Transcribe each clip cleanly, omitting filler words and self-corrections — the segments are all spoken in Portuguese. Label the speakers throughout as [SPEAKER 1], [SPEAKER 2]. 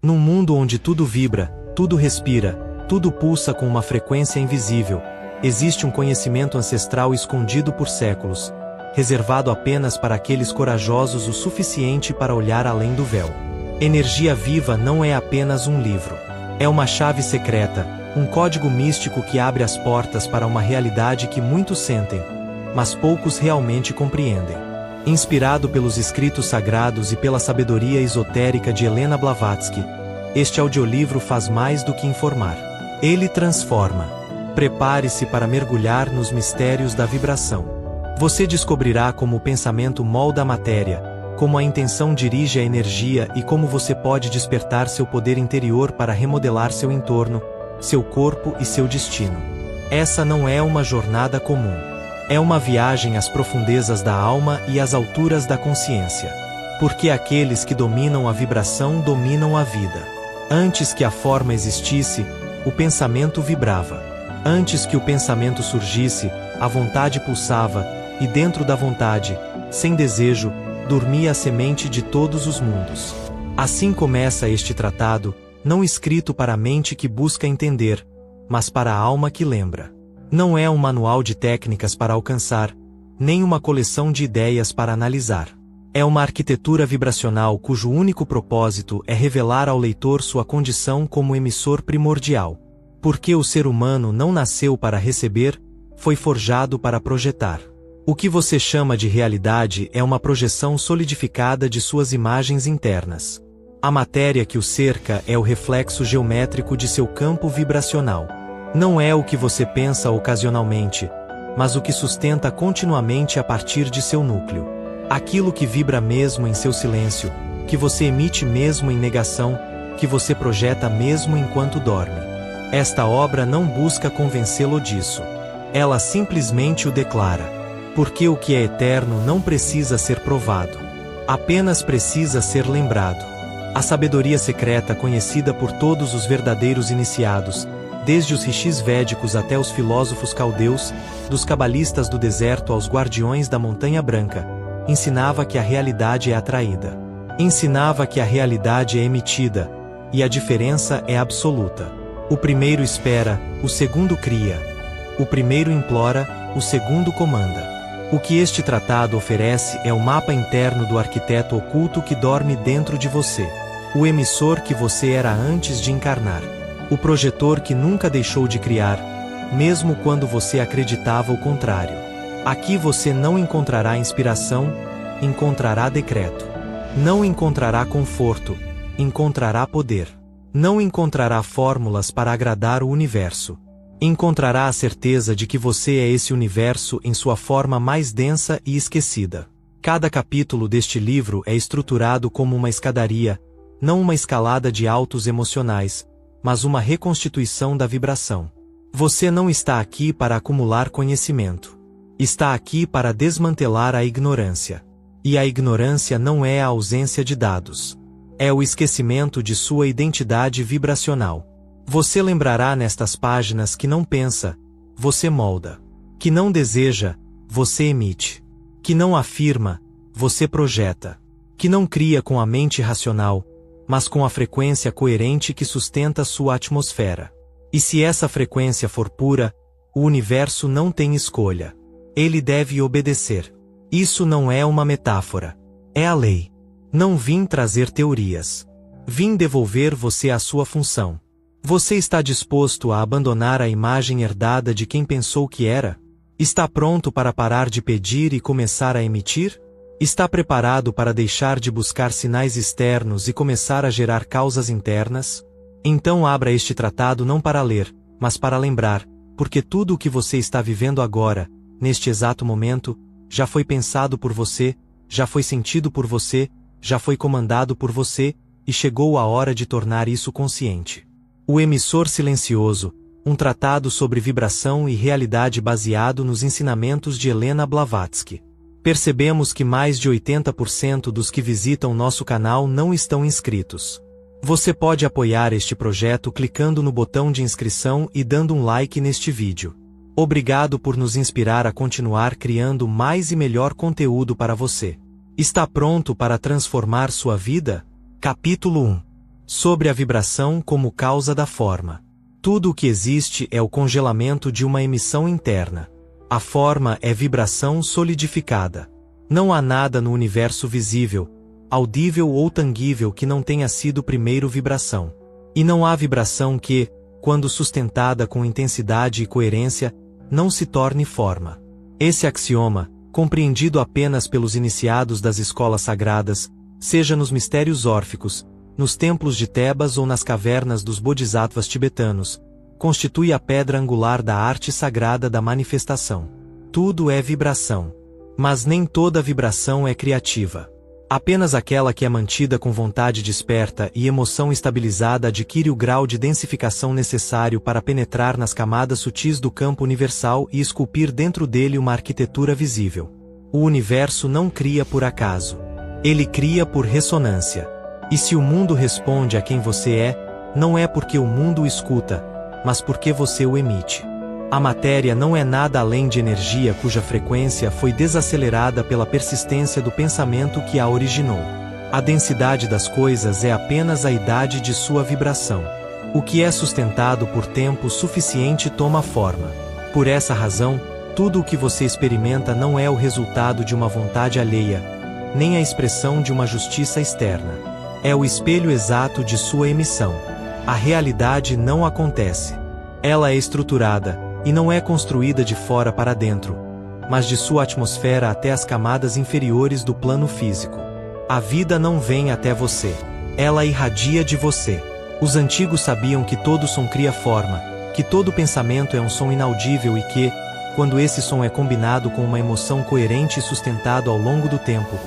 [SPEAKER 1] Num mundo onde tudo vibra, tudo respira, tudo pulsa com uma frequência invisível, existe um conhecimento ancestral escondido por séculos, reservado apenas para aqueles corajosos o suficiente para olhar além do véu. Energia viva não é apenas um livro. É uma chave secreta, um código místico que abre as portas para uma realidade que muitos sentem, mas poucos realmente compreendem. Inspirado pelos escritos sagrados e pela sabedoria esotérica de Helena Blavatsky, este audiolivro faz mais do que informar. Ele transforma. Prepare-se para mergulhar nos mistérios da vibração. Você descobrirá como o pensamento molda a matéria, como a intenção dirige a energia e como você pode despertar seu poder interior para remodelar seu entorno, seu corpo e seu destino. Essa não é uma jornada comum. É uma viagem às profundezas da alma e às alturas da consciência. Porque aqueles que dominam a vibração dominam a vida. Antes que a forma existisse, o pensamento vibrava. Antes que o pensamento surgisse, a vontade pulsava, e dentro da vontade, sem desejo, dormia a semente de todos os mundos. Assim começa este tratado, não escrito para a mente que busca entender, mas para a alma que lembra. Não é um manual de técnicas para alcançar, nem uma coleção de ideias para analisar. É uma arquitetura vibracional cujo único propósito é revelar ao leitor sua condição como emissor primordial. Porque o ser humano não nasceu para receber, foi forjado para projetar. O que você chama de realidade é uma projeção solidificada de suas imagens internas. A matéria que o cerca é o reflexo geométrico de seu campo vibracional. Não é o que você pensa ocasionalmente, mas o que sustenta continuamente a partir de seu núcleo. Aquilo que vibra mesmo em seu silêncio, que você emite mesmo em negação, que você projeta mesmo enquanto dorme. Esta obra não busca convencê-lo disso. Ela simplesmente o declara. Porque o que é eterno não precisa ser provado. Apenas precisa ser lembrado. A sabedoria secreta conhecida por todos os verdadeiros iniciados, desde os rishis védicos até os filósofos caldeus, dos cabalistas do deserto aos guardiões da Montanha Branca, ensinava que a realidade é atraída. Ensinava que a realidade é emitida, e a diferença é absoluta. O primeiro espera, o segundo cria. O primeiro implora, o segundo comanda. O que este tratado oferece é o mapa interno do arquiteto oculto que dorme dentro de você. O emissor que você era antes de encarnar. O projetor que nunca deixou de criar, mesmo quando você acreditava o contrário. Aqui você não encontrará inspiração, encontrará decreto. Não encontrará conforto, encontrará poder. Não encontrará fórmulas para agradar o universo. Encontrará a certeza de que você é esse universo em sua forma mais densa e esquecida. Cada capítulo deste livro é estruturado como uma escadaria, não uma escalada de altos emocionais, mas uma reconstituição da vibração. Você não está aqui para acumular conhecimento. Está aqui para desmantelar a ignorância. E a ignorância não é a ausência de dados. É o esquecimento de sua identidade vibracional. Você lembrará nestas páginas que não pensa, você molda. Que não deseja, você emite. Que não afirma, você projeta. Que não cria com a mente racional, mas com a frequência coerente que sustenta sua atmosfera. E se essa frequência for pura, o universo não tem escolha. Ele deve obedecer. Isso não é uma metáfora. É a lei. Não vim trazer teorias. Vim devolver você à sua função. Você está disposto a abandonar a imagem herdada de quem pensou que era? Está pronto para parar de pedir e começar a emitir? Está preparado para deixar de buscar sinais externos e começar a gerar causas internas? Então abra este tratado não para ler, mas para lembrar, porque tudo o que você está vivendo agora, neste exato momento, já foi pensado por você, já foi sentido por você, já foi comandado por você, e chegou a hora de tornar isso consciente. O Emissor Silencioso, um tratado sobre vibração e realidade baseado nos ensinamentos de Helena Blavatsky. Percebemos que mais de 80% dos que visitam nosso canal não estão inscritos. Você pode apoiar este projeto clicando no botão de inscrição e dando um like neste vídeo. Obrigado por nos inspirar a continuar criando mais e melhor conteúdo para você. Está pronto para transformar sua vida? Capítulo 1. Sobre a vibração como causa da forma. Tudo o que existe é o congelamento de uma emissão interna. A forma é vibração solidificada. Não há nada no universo visível, audível ou tangível que não tenha sido primeiro vibração. E não há vibração que, quando sustentada com intensidade e coerência, não se torne forma. Esse axioma, compreendido apenas pelos iniciados das escolas sagradas, seja nos mistérios órficos, nos templos de Tebas ou nas cavernas dos bodhisattvas tibetanos, constitui a pedra angular da arte sagrada da manifestação. Tudo é vibração. Mas nem toda vibração é criativa. Apenas aquela que é mantida com vontade desperta e emoção estabilizada adquire o grau de densificação necessário para penetrar nas camadas sutis do campo universal e esculpir dentro dele uma arquitetura visível. O universo não cria por acaso. Ele cria por ressonância. E se o mundo responde a quem você é, não é porque o mundo o escuta, mas porque você o emite. A matéria não é nada além de energia cuja frequência foi desacelerada pela persistência do pensamento que a originou. A densidade das coisas é apenas a idade de sua vibração. O que é sustentado por tempo suficiente toma forma. Por essa razão, tudo o que você experimenta não é o resultado de uma vontade alheia, nem a expressão de uma justiça externa. É o espelho exato de sua emissão. A realidade não acontece. Ela é estruturada, e não é construída de fora para dentro, mas de sua atmosfera até as camadas inferiores do plano físico. A vida não vem até você. Ela irradia de você. Os antigos sabiam que todo som cria forma, que todo pensamento é um som inaudível e que, quando esse som é combinado com uma emoção coerente e sustentado ao longo do tempo,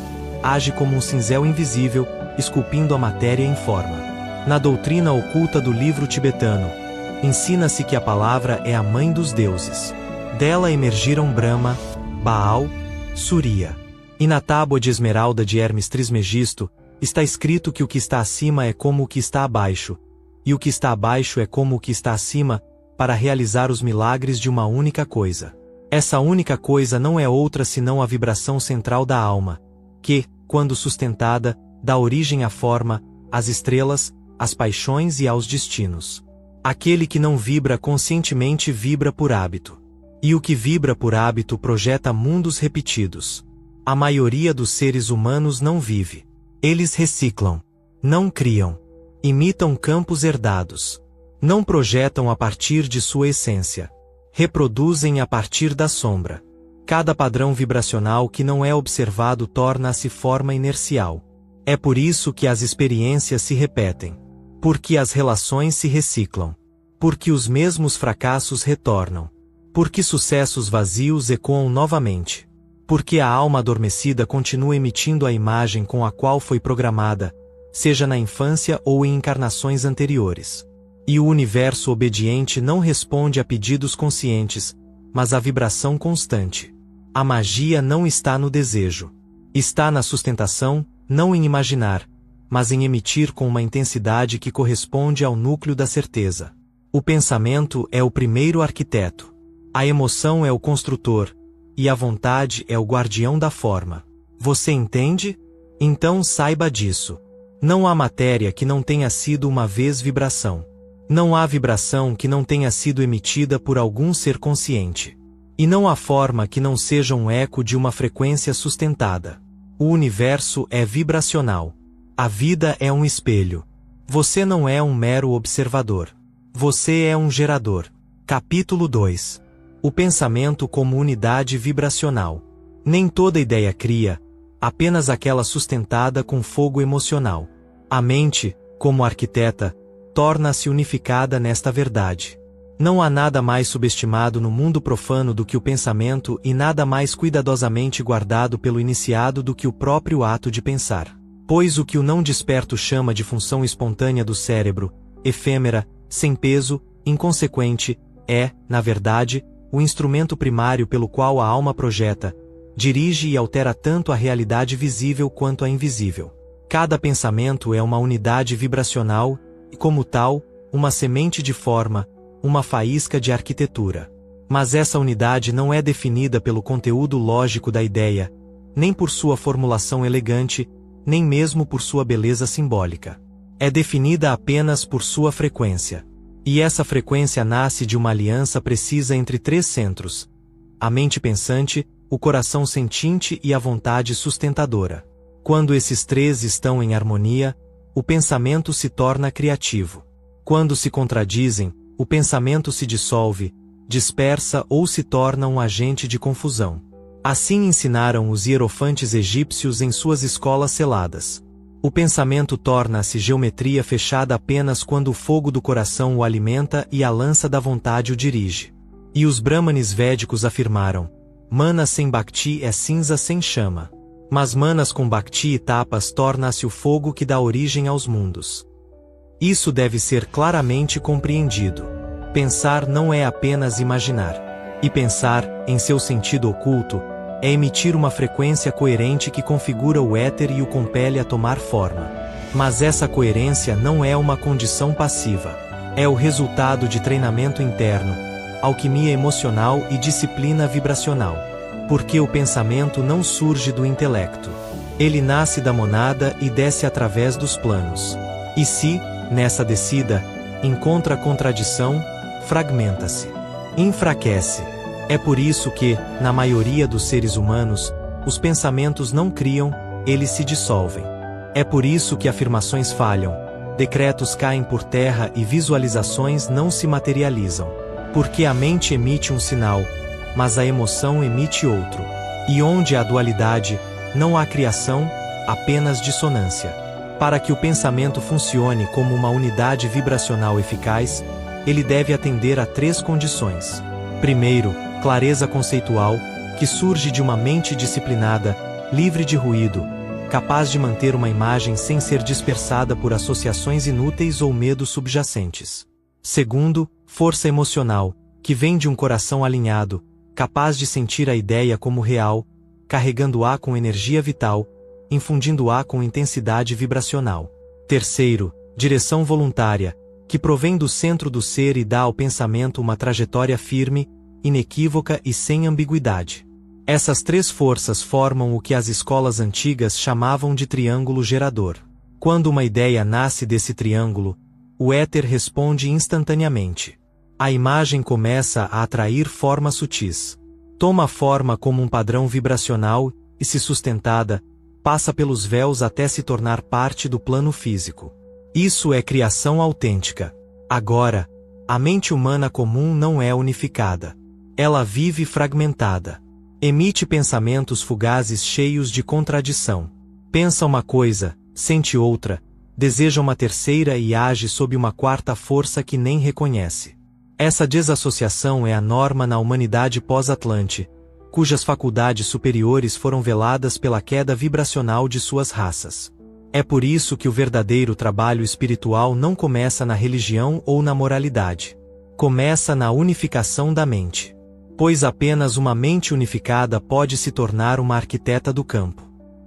[SPEAKER 1] age como um cinzel invisível, esculpindo a matéria em forma. Na doutrina oculta do livro tibetano, ensina-se que a palavra é a mãe dos deuses. Dela emergiram Brahma, Baal, Surya. E na tábua de esmeralda de Hermes Trismegisto, está escrito que o que está acima é como o que está abaixo, e o que está abaixo é como o que está acima, para realizar os milagres de uma única coisa. Essa única coisa não é outra senão a vibração central da alma, que, quando sustentada, dá origem à forma, às estrelas, às paixões e aos destinos. Aquele que não vibra conscientemente vibra por hábito. E o que vibra por hábito projeta mundos repetidos. A maioria dos seres humanos não vive. Eles reciclam. Não criam. Imitam campos herdados. Não projetam a partir de sua essência. Reproduzem a partir da sombra. Cada padrão vibracional que não é observado torna-se forma inercial. É por isso que as experiências se repetem. Porque as relações se reciclam. Porque os mesmos fracassos retornam. Porque sucessos vazios ecoam novamente. Porque a alma adormecida continua emitindo a imagem com a qual foi programada, seja na infância ou em encarnações anteriores. E o universo obediente não responde a pedidos conscientes, mas à vibração constante. A magia não está no desejo. Está na sustentação, não em imaginar, mas em emitir com uma intensidade que corresponde ao núcleo da certeza. O pensamento é o primeiro arquiteto. A emoção é o construtor, e a vontade é o guardião da forma. Você entende? Então saiba disso. Não há matéria que não tenha sido uma vez vibração. Não há vibração que não tenha sido emitida por algum ser consciente. E não há forma que não seja um eco de uma frequência sustentada. O universo é vibracional. A vida é um espelho. Você não é um mero observador. Você é um gerador. Capítulo 2. O pensamento como unidade vibracional. Nem toda ideia cria, apenas aquela sustentada com fogo emocional. A mente, como arquiteta, torna-se unificada nesta verdade. Não há nada mais subestimado no mundo profano do que o pensamento e nada mais cuidadosamente guardado pelo iniciado do que o próprio ato de pensar. Pois o que o não desperto chama de função espontânea do cérebro, efêmera, sem peso, inconsequente, é, na verdade, o instrumento primário pelo qual a alma projeta, dirige e altera tanto a realidade visível quanto a invisível. Cada pensamento é uma unidade vibracional, e como tal, uma semente de forma, uma faísca de arquitetura. Mas essa unidade não é definida pelo conteúdo lógico da ideia, nem por sua formulação elegante, nem mesmo por sua beleza simbólica. É definida apenas por sua frequência. E essa frequência nasce de uma aliança precisa entre três centros: a mente pensante, o coração sentinte e a vontade sustentadora. Quando esses três estão em harmonia, o pensamento se torna criativo. Quando se contradizem, o pensamento se dissolve, dispersa ou se torna um agente de confusão. Assim ensinaram os hierofantes egípcios em suas escolas seladas. O pensamento torna-se geometria fechada apenas quando o fogo do coração o alimenta e a lança da vontade o dirige. E os brahmanes védicos afirmaram: mana sem bhakti é cinza sem chama. Mas manas com bhakti e tapas torna-se o fogo que dá origem aos mundos. Isso deve ser claramente compreendido. Pensar não é apenas imaginar. E pensar, em seu sentido oculto, é emitir uma frequência coerente que configura o éter e o compele a tomar forma. Mas essa coerência não é uma condição passiva. É o resultado de treinamento interno, alquimia emocional e disciplina vibracional. Porque o pensamento não surge do intelecto. Ele nasce da monada e desce através dos planos. E se, nessa descida, encontra contradição, fragmenta-se. Enfraquece. É por isso que, na maioria dos seres humanos, os pensamentos não criam, eles se dissolvem. É por isso que afirmações falham, decretos caem por terra e visualizações não se materializam. Porque a mente emite um sinal, mas a emoção emite outro. E onde há dualidade, não há criação, apenas dissonância. Para que o pensamento funcione como uma unidade vibracional eficaz, ele deve atender a três condições. Primeiro, clareza conceitual, que surge de uma mente disciplinada, livre de ruído, capaz de manter uma imagem sem ser dispersada por associações inúteis ou medos subjacentes. Segundo, força emocional, que vem de um coração alinhado, capaz de sentir a ideia como real, carregando-a com energia vital, infundindo-a com intensidade vibracional. Terceiro, direção voluntária, que provém do centro do ser e dá ao pensamento uma trajetória firme, inequívoca e sem ambiguidade. Essas três forças formam o que as escolas antigas chamavam de triângulo gerador. Quando uma ideia nasce desse triângulo, o éter responde instantaneamente. A imagem começa a atrair formas sutis. Toma forma como um padrão vibracional e, se sustentada, passa pelos véus até se tornar parte do plano físico. Isso é criação autêntica. Agora, a mente humana comum não é unificada. Ela vive fragmentada. Emite pensamentos fugazes cheios de contradição. Pensa uma coisa, sente outra, deseja uma terceira e age sob uma quarta força que nem reconhece. Essa desassociação é a norma na humanidade pós-Atlante, cujas faculdades superiores foram veladas pela queda vibracional de suas raças. É por isso que o verdadeiro trabalho espiritual não começa na religião ou na moralidade. Começa na unificação da mente. Pois apenas uma mente unificada pode se tornar uma arquiteta do campo.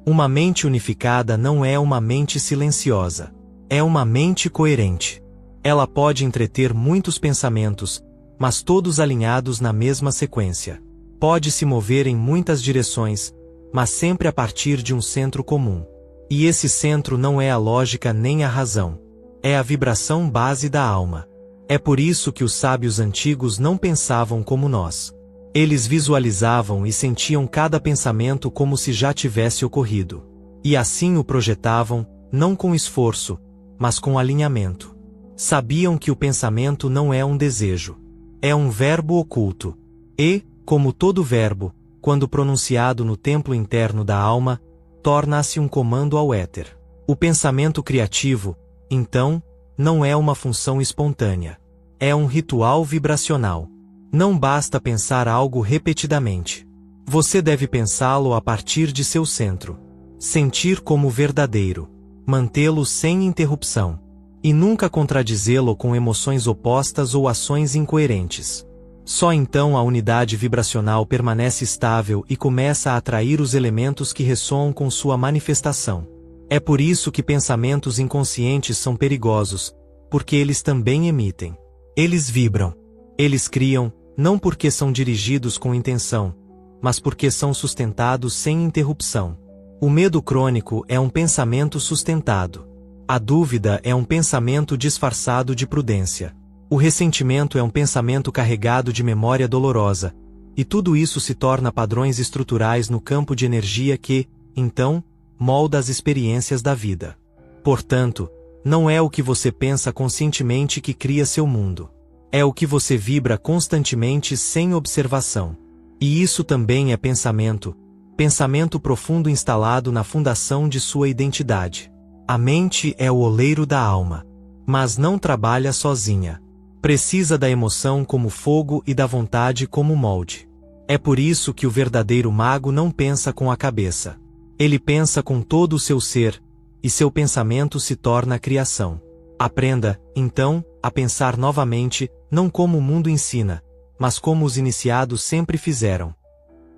[SPEAKER 1] Uma mente unificada não é uma mente silenciosa. É uma mente coerente. Ela pode entreter muitos pensamentos, mas todos alinhados na mesma sequência. Pode se mover em muitas direções, mas sempre a partir de um centro comum. E esse centro não é a lógica nem a razão. É a vibração base da alma. É por isso que os sábios antigos não pensavam como nós. Eles visualizavam e sentiam cada pensamento como se já tivesse ocorrido. E assim o projetavam, não com esforço, mas com alinhamento. Sabiam que o pensamento não é um desejo. É um verbo oculto. E, como todo verbo, quando pronunciado no templo interno da alma, torna-se um comando ao éter. O pensamento criativo, então, não é uma função espontânea. É um ritual vibracional. Não basta pensar algo repetidamente. Você deve pensá-lo a partir de seu centro. Sentir como verdadeiro. Mantê-lo sem interrupção. E nunca contradizê-lo com emoções opostas ou ações incoerentes. Só então a unidade vibracional permanece estável e começa a atrair os elementos que ressoam com sua manifestação. É por isso que pensamentos inconscientes são perigosos, porque eles também emitem. Eles vibram. Eles criam, não porque são dirigidos com intenção, mas porque são sustentados sem interrupção. O medo crônico é um pensamento sustentado. A dúvida é um pensamento disfarçado de prudência. O ressentimento é um pensamento carregado de memória dolorosa, e tudo isso se torna padrões estruturais no campo de energia que, então, molda as experiências da vida. Portanto, não é o que você pensa conscientemente que cria seu mundo. É o que você vibra constantemente sem observação. E isso também é pensamento profundo instalado na fundação de sua identidade. A mente é o oleiro da alma, mas não trabalha sozinha. Precisa da emoção como fogo e da vontade como molde. É por isso que o verdadeiro mago não pensa com a cabeça. Ele pensa com todo o seu ser, e seu pensamento se torna criação. Aprenda, então, a pensar novamente, não como o mundo ensina, mas como os iniciados sempre fizeram.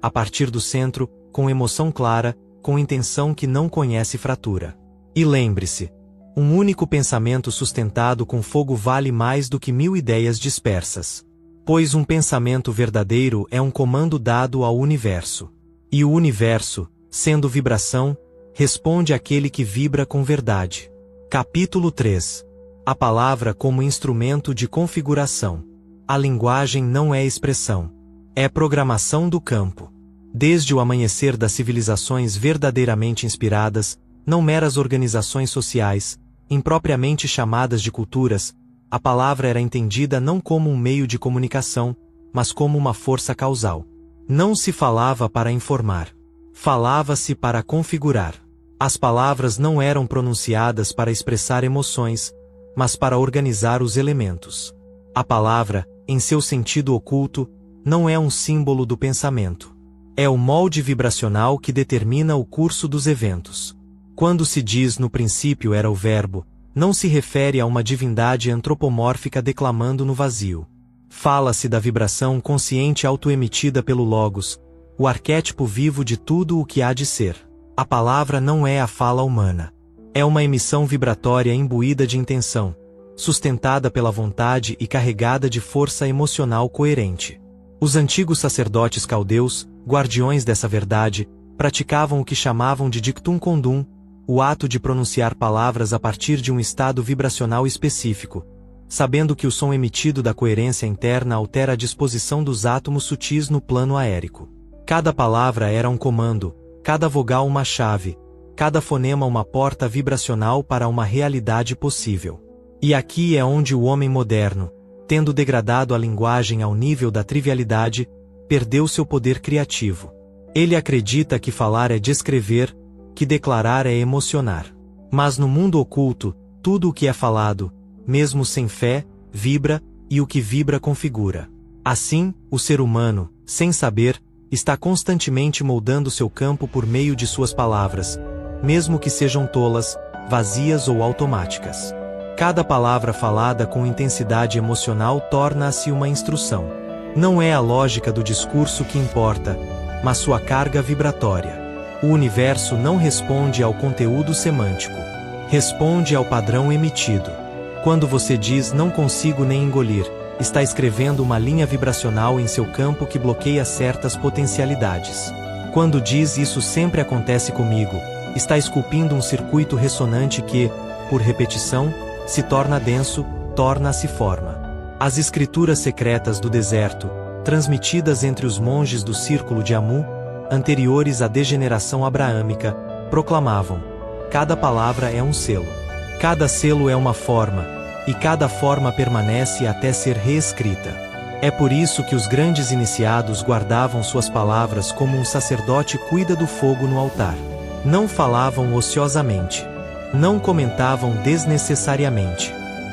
[SPEAKER 1] A partir do centro, com emoção clara, com intenção que não conhece fratura. E lembre-se, um único pensamento sustentado com fogo vale mais do que 1000 ideias dispersas. Pois um pensamento verdadeiro é um comando dado ao universo. E o universo, sendo vibração, responde àquele que vibra com verdade. Capítulo 3. A palavra como instrumento de configuração. A linguagem não é expressão. É programação do campo. Desde o amanhecer das civilizações verdadeiramente inspiradas, não meras organizações sociais, impropriamente chamadas de culturas, a palavra era entendida não como um meio de comunicação, mas como uma força causal. Não se falava para informar. Falava-se para configurar. As palavras não eram pronunciadas para expressar emoções, mas para organizar os elementos. A palavra, em seu sentido oculto, não é um símbolo do pensamento. É o molde vibracional que determina o curso dos eventos. Quando se diz no princípio era o verbo, não se refere a uma divindade antropomórfica declamando no vazio. Fala-se da vibração consciente autoemitida pelo Logos, o arquétipo vivo de tudo o que há de ser. A palavra não é a fala humana. É uma emissão vibratória imbuída de intenção, sustentada pela vontade e carregada de força emocional coerente. Os antigos sacerdotes caldeus, guardiões dessa verdade, praticavam o que chamavam de dictum condum, o ato de pronunciar palavras a partir de um estado vibracional específico, sabendo que o som emitido da coerência interna altera a disposição dos átomos sutis no plano aérico. Cada palavra era um comando, cada vogal uma chave, cada fonema uma porta vibracional para uma realidade possível. E aqui é onde o homem moderno, tendo degradado a linguagem ao nível da trivialidade, perdeu seu poder criativo. Ele acredita que falar é descrever, que declarar é emocionar. Mas no mundo oculto, tudo o que é falado, mesmo sem fé, vibra, e o que vibra configura. Assim, o ser humano, sem saber, está constantemente moldando seu campo por meio de suas palavras, mesmo que sejam tolas, vazias ou automáticas. Cada palavra falada com intensidade emocional torna-se uma instrução. Não é a lógica do discurso que importa, mas sua carga vibratória. O universo não responde ao conteúdo semântico. Responde ao padrão emitido. Quando você diz não consigo nem engolir, está escrevendo uma linha vibracional em seu campo que bloqueia certas potencialidades. Quando diz isso sempre acontece comigo, está esculpindo um circuito ressonante que, por repetição, se torna denso, torna-se forma. As escrituras secretas do deserto, transmitidas entre os monges do círculo de Amu, anteriores à degeneração abraâmica, proclamavam: cada palavra é um selo. Cada selo é uma forma, e cada forma permanece até ser reescrita. É por isso que os grandes iniciados guardavam suas palavras como um sacerdote cuida do fogo no altar. Não falavam ociosamente. Não comentavam desnecessariamente.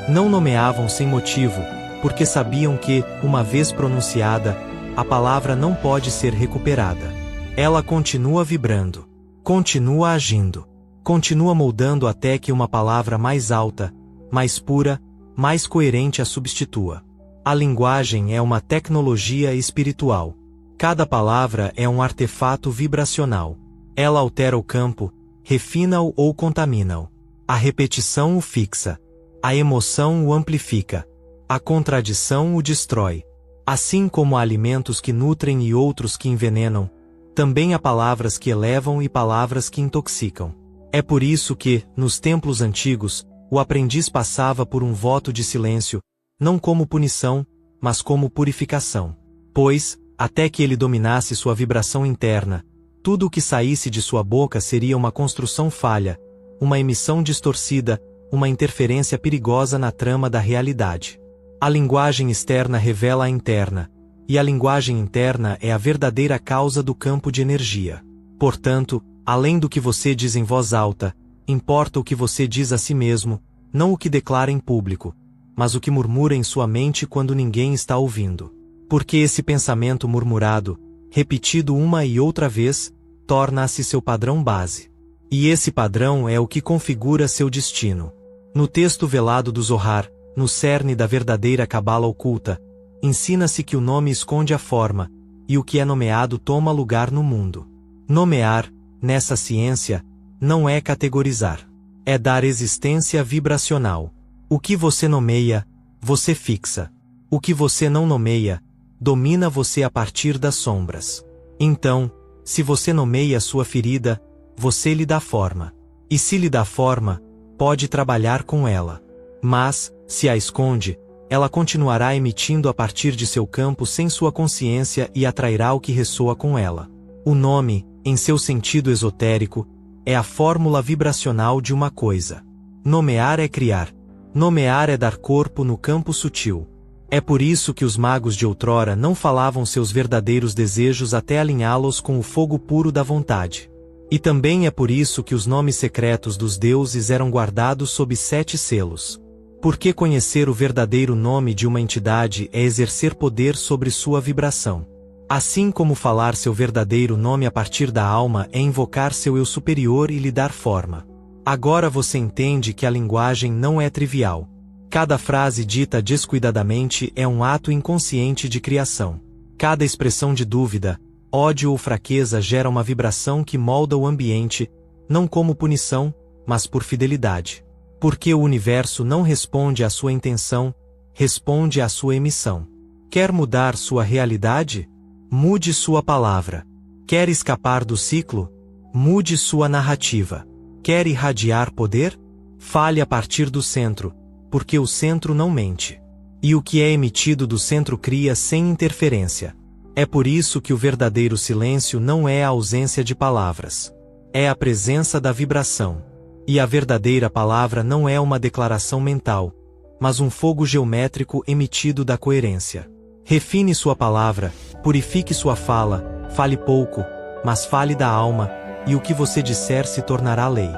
[SPEAKER 1] Não nomeavam sem motivo, porque sabiam que, uma vez pronunciada, a palavra não pode ser recuperada. Ela continua vibrando, continua agindo, continua moldando até que uma palavra mais alta, mais pura, mais coerente a substitua. A linguagem é uma tecnologia espiritual. Cada palavra é um artefato vibracional. Ela altera o campo, refina-o ou contamina-o. A repetição o fixa. A emoção o amplifica. A contradição o destrói. Assim como há alimentos que nutrem e outros que envenenam, também há palavras que elevam e palavras que intoxicam. É por isso que, nos templos antigos, o aprendiz passava por um voto de silêncio, não como punição, mas como purificação. Pois, até que ele dominasse sua vibração interna, tudo o que saísse de sua boca seria uma construção falha, uma emissão distorcida, uma interferência perigosa na trama da realidade. A linguagem externa revela a interna, e a linguagem interna é a verdadeira causa do campo de energia. Portanto, além do que você diz em voz alta, importa o que você diz a si mesmo, não o que declara em público, mas o que murmura em sua mente quando ninguém está ouvindo. Porque esse pensamento murmurado, repetido uma e outra vez, torna-se seu padrão base. E esse padrão é o que configura seu destino. No texto velado do Zohar, no cerne da verdadeira cabala oculta, ensina-se que o nome esconde a forma, e o que é nomeado toma lugar no mundo. Nomear, nessa ciência, não é categorizar. É dar existência vibracional. O que você nomeia, você fixa. O que você não nomeia, domina você a partir das sombras. Então, se você nomeia sua ferida, você lhe dá forma. E se lhe dá forma, pode trabalhar com ela. Mas, se a esconde, ela continuará emitindo a partir de seu campo sem sua consciência e atrairá o que ressoa com ela. O nome, em seu sentido esotérico, é a fórmula vibracional de uma coisa. Nomear é criar. Nomear é dar corpo no campo sutil. É por isso que os magos de outrora não falavam seus verdadeiros desejos até alinhá-los com o fogo puro da vontade. E também é por isso que os nomes secretos dos deuses eram guardados sob 7 selos. Porque conhecer o verdadeiro nome de uma entidade é exercer poder sobre sua vibração. Assim como falar seu verdadeiro nome a partir da alma é invocar seu eu superior e lhe dar forma. Agora você entende que a linguagem não é trivial. Cada frase dita descuidadamente é um ato inconsciente de criação. Cada expressão de dúvida, ódio ou fraqueza gera uma vibração que molda o ambiente, não como punição, mas por fidelidade. Porque o universo não responde à sua intenção, responde à sua emissão. Quer mudar sua realidade? Mude sua palavra. Quer escapar do ciclo? Mude sua narrativa. Quer irradiar poder? Fale a partir do centro, porque o centro não mente. E o que é emitido do centro cria sem interferência. É por isso que o verdadeiro silêncio não é a ausência de palavras. É a presença da vibração. E a verdadeira palavra não é uma declaração mental, mas um fogo geométrico emitido da coerência. Refine sua palavra, purifique sua fala, fale pouco, mas fale da alma, e o que você disser se tornará lei.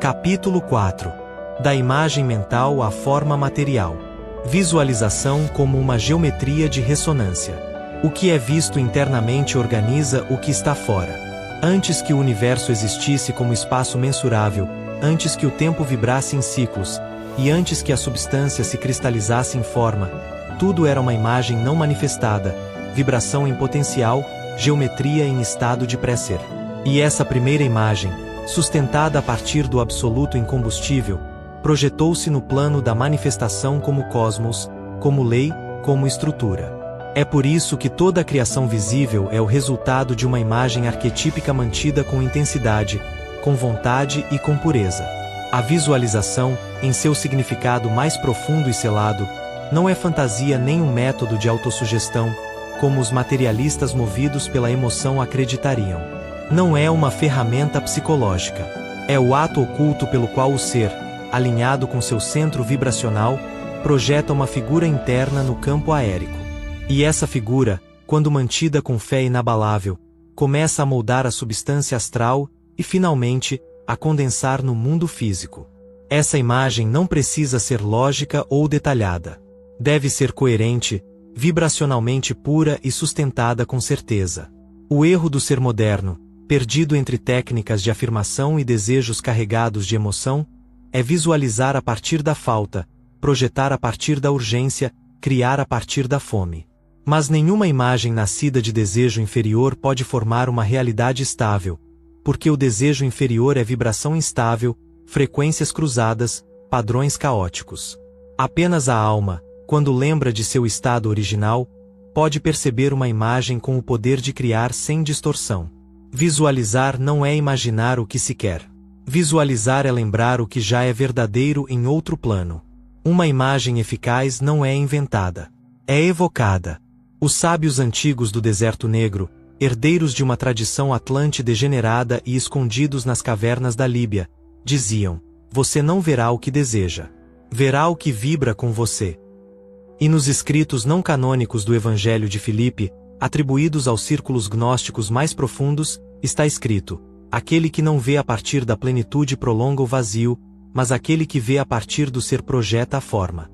[SPEAKER 1] Capítulo 4. Da imagem mental à forma material. Visualização como uma geometria de ressonância. O que é visto internamente organiza o que está fora. Antes que o universo existisse como espaço mensurável, antes que o tempo vibrasse em ciclos, e antes que a substância se cristalizasse em forma, tudo era uma imagem não manifestada, vibração em potencial, geometria em estado de pré-ser. E essa primeira imagem, sustentada a partir do absoluto incombustível, projetou-se no plano da manifestação como cosmos, como lei, como estrutura. É por isso que toda a criação visível é o resultado de uma imagem arquetípica mantida com intensidade, com vontade e com pureza. A visualização, em seu significado mais profundo e selado, não é fantasia nem um método de autossugestão, como os materialistas movidos pela emoção acreditariam. Não é uma ferramenta psicológica. É o ato oculto pelo qual o ser, alinhado com seu centro vibracional, projeta uma figura interna no campo aérico. E essa figura, quando mantida com fé inabalável, começa a moldar a substância astral e, finalmente, a condensar no mundo físico. Essa imagem não precisa ser lógica ou detalhada. Deve ser coerente, vibracionalmente pura e sustentada com certeza. O erro do ser moderno, perdido entre técnicas de afirmação e desejos carregados de emoção, é visualizar a partir da falta, projetar a partir da urgência, criar a partir da fome. Mas nenhuma imagem nascida de desejo inferior pode formar uma realidade estável, porque o desejo inferior é vibração instável, frequências cruzadas, padrões caóticos. Apenas a alma, quando lembra de seu estado original, pode perceber uma imagem com o poder de criar sem distorção. Visualizar não é imaginar o que se quer. Visualizar é lembrar o que já é verdadeiro em outro plano. Uma imagem eficaz não é inventada. É evocada. Os sábios antigos do Deserto Negro, herdeiros de uma tradição atlante degenerada e escondidos nas cavernas da Líbia, diziam: você não verá o que deseja. Verá o que vibra com você. E nos escritos não canônicos do Evangelho de Filipe, atribuídos aos círculos gnósticos mais profundos, está escrito: aquele que não vê a partir da plenitude prolonga o vazio, mas aquele que vê a partir do ser projeta a forma.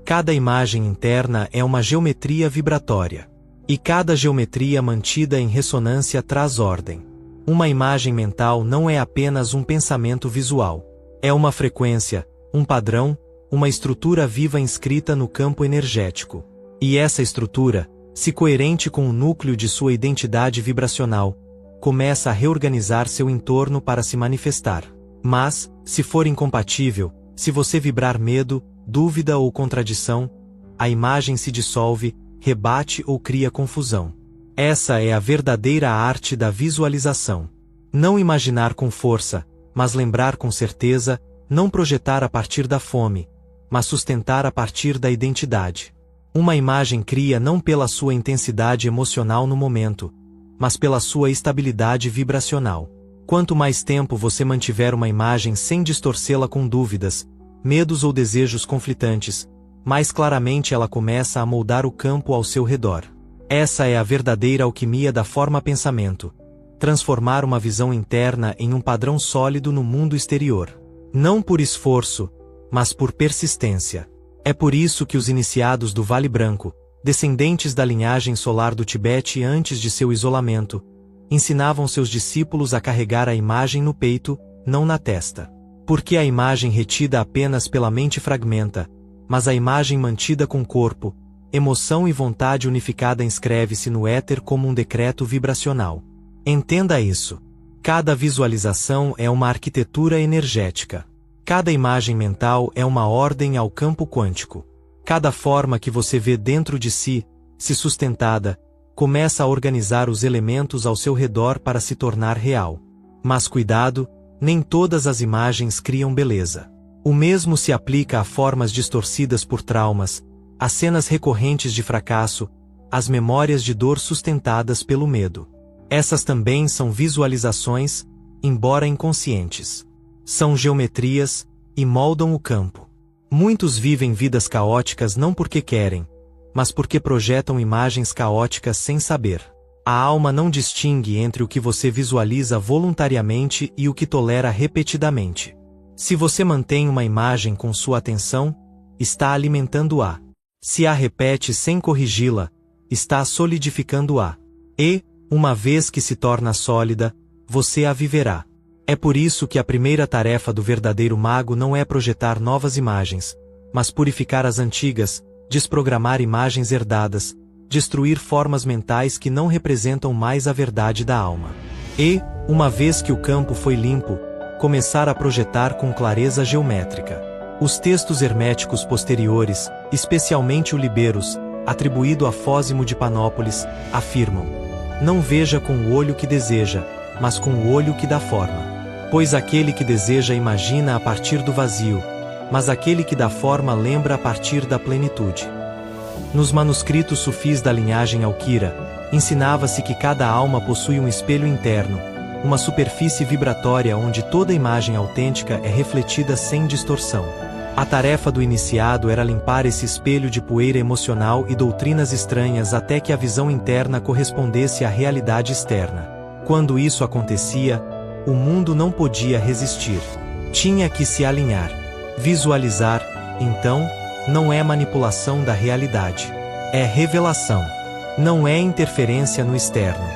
[SPEAKER 1] Cada imagem interna é uma geometria vibratória. E cada geometria mantida em ressonância traz ordem. Uma imagem mental não é apenas um pensamento visual. É uma frequência, um padrão, uma estrutura viva inscrita no campo energético. E essa estrutura, se coerente com o núcleo de sua identidade vibracional, começa a reorganizar seu entorno para se manifestar. Mas, se for incompatível, se você vibrar medo, dúvida ou contradição, a imagem se dissolve, rebate ou cria confusão. Essa é a verdadeira arte da visualização. Não imaginar com força, mas lembrar com certeza, não projetar a partir da fome, mas sustentar a partir da identidade. Uma imagem cria não pela sua intensidade emocional no momento, mas pela sua estabilidade vibracional. Quanto mais tempo você mantiver uma imagem sem distorcê-la com dúvidas, medos ou desejos conflitantes, mais claramente ela começa a moldar o campo ao seu redor. Essa é a verdadeira alquimia da forma-pensamento. Transformar uma visão interna em um padrão sólido no mundo exterior. Não por esforço, mas por persistência. É por isso que os iniciados do Vale Branco, descendentes da linhagem solar do Tibete antes de seu isolamento, ensinavam seus discípulos a carregar a imagem no peito, não na testa. Porque a imagem retida apenas pela mente fragmenta, mas a imagem mantida com corpo, emoção e vontade unificada inscreve-se no éter como um decreto vibracional. Entenda isso. Cada visualização é uma arquitetura energética. Cada imagem mental é uma ordem ao campo quântico. Cada forma que você vê dentro de si, se sustentada, começa a organizar os elementos ao seu redor para se tornar real. Mas cuidado, nem todas as imagens criam beleza. O mesmo se aplica a formas distorcidas por traumas, a cenas recorrentes de fracasso, as memórias de dor sustentadas pelo medo. Essas também são visualizações, embora inconscientes. São geometrias, e moldam o campo. Muitos vivem vidas caóticas não porque querem, mas porque projetam imagens caóticas sem saber. A alma não distingue entre o que você visualiza voluntariamente e o que tolera repetidamente. Se você mantém uma imagem com sua atenção, está alimentando-a. Se a repete sem corrigi-la, está solidificando-a. E, uma vez que se torna sólida, você a viverá. É por isso que a primeira tarefa do verdadeiro mago não é projetar novas imagens, mas purificar as antigas, desprogramar imagens herdadas, destruir formas mentais que não representam mais a verdade da alma. E, uma vez que o campo foi limpo, começar a projetar com clareza geométrica. Os textos herméticos posteriores, especialmente o Liberos, atribuído a Fósimo de Panópolis, afirmam: não veja com o olho que deseja, mas com o olho que dá forma. Pois aquele que deseja imagina a partir do vazio, mas aquele que dá forma lembra a partir da plenitude. Nos manuscritos sufis da linhagem Alquira, ensinava-se que cada alma possui um espelho interno, uma superfície vibratória onde toda imagem autêntica é refletida sem distorção. A tarefa do iniciado era limpar esse espelho de poeira emocional e doutrinas estranhas até que a visão interna correspondesse à realidade externa. Quando isso acontecia, o mundo não podia resistir. Tinha que se alinhar. Visualizar, então, não é manipulação da realidade. É revelação. Não é interferência no externo.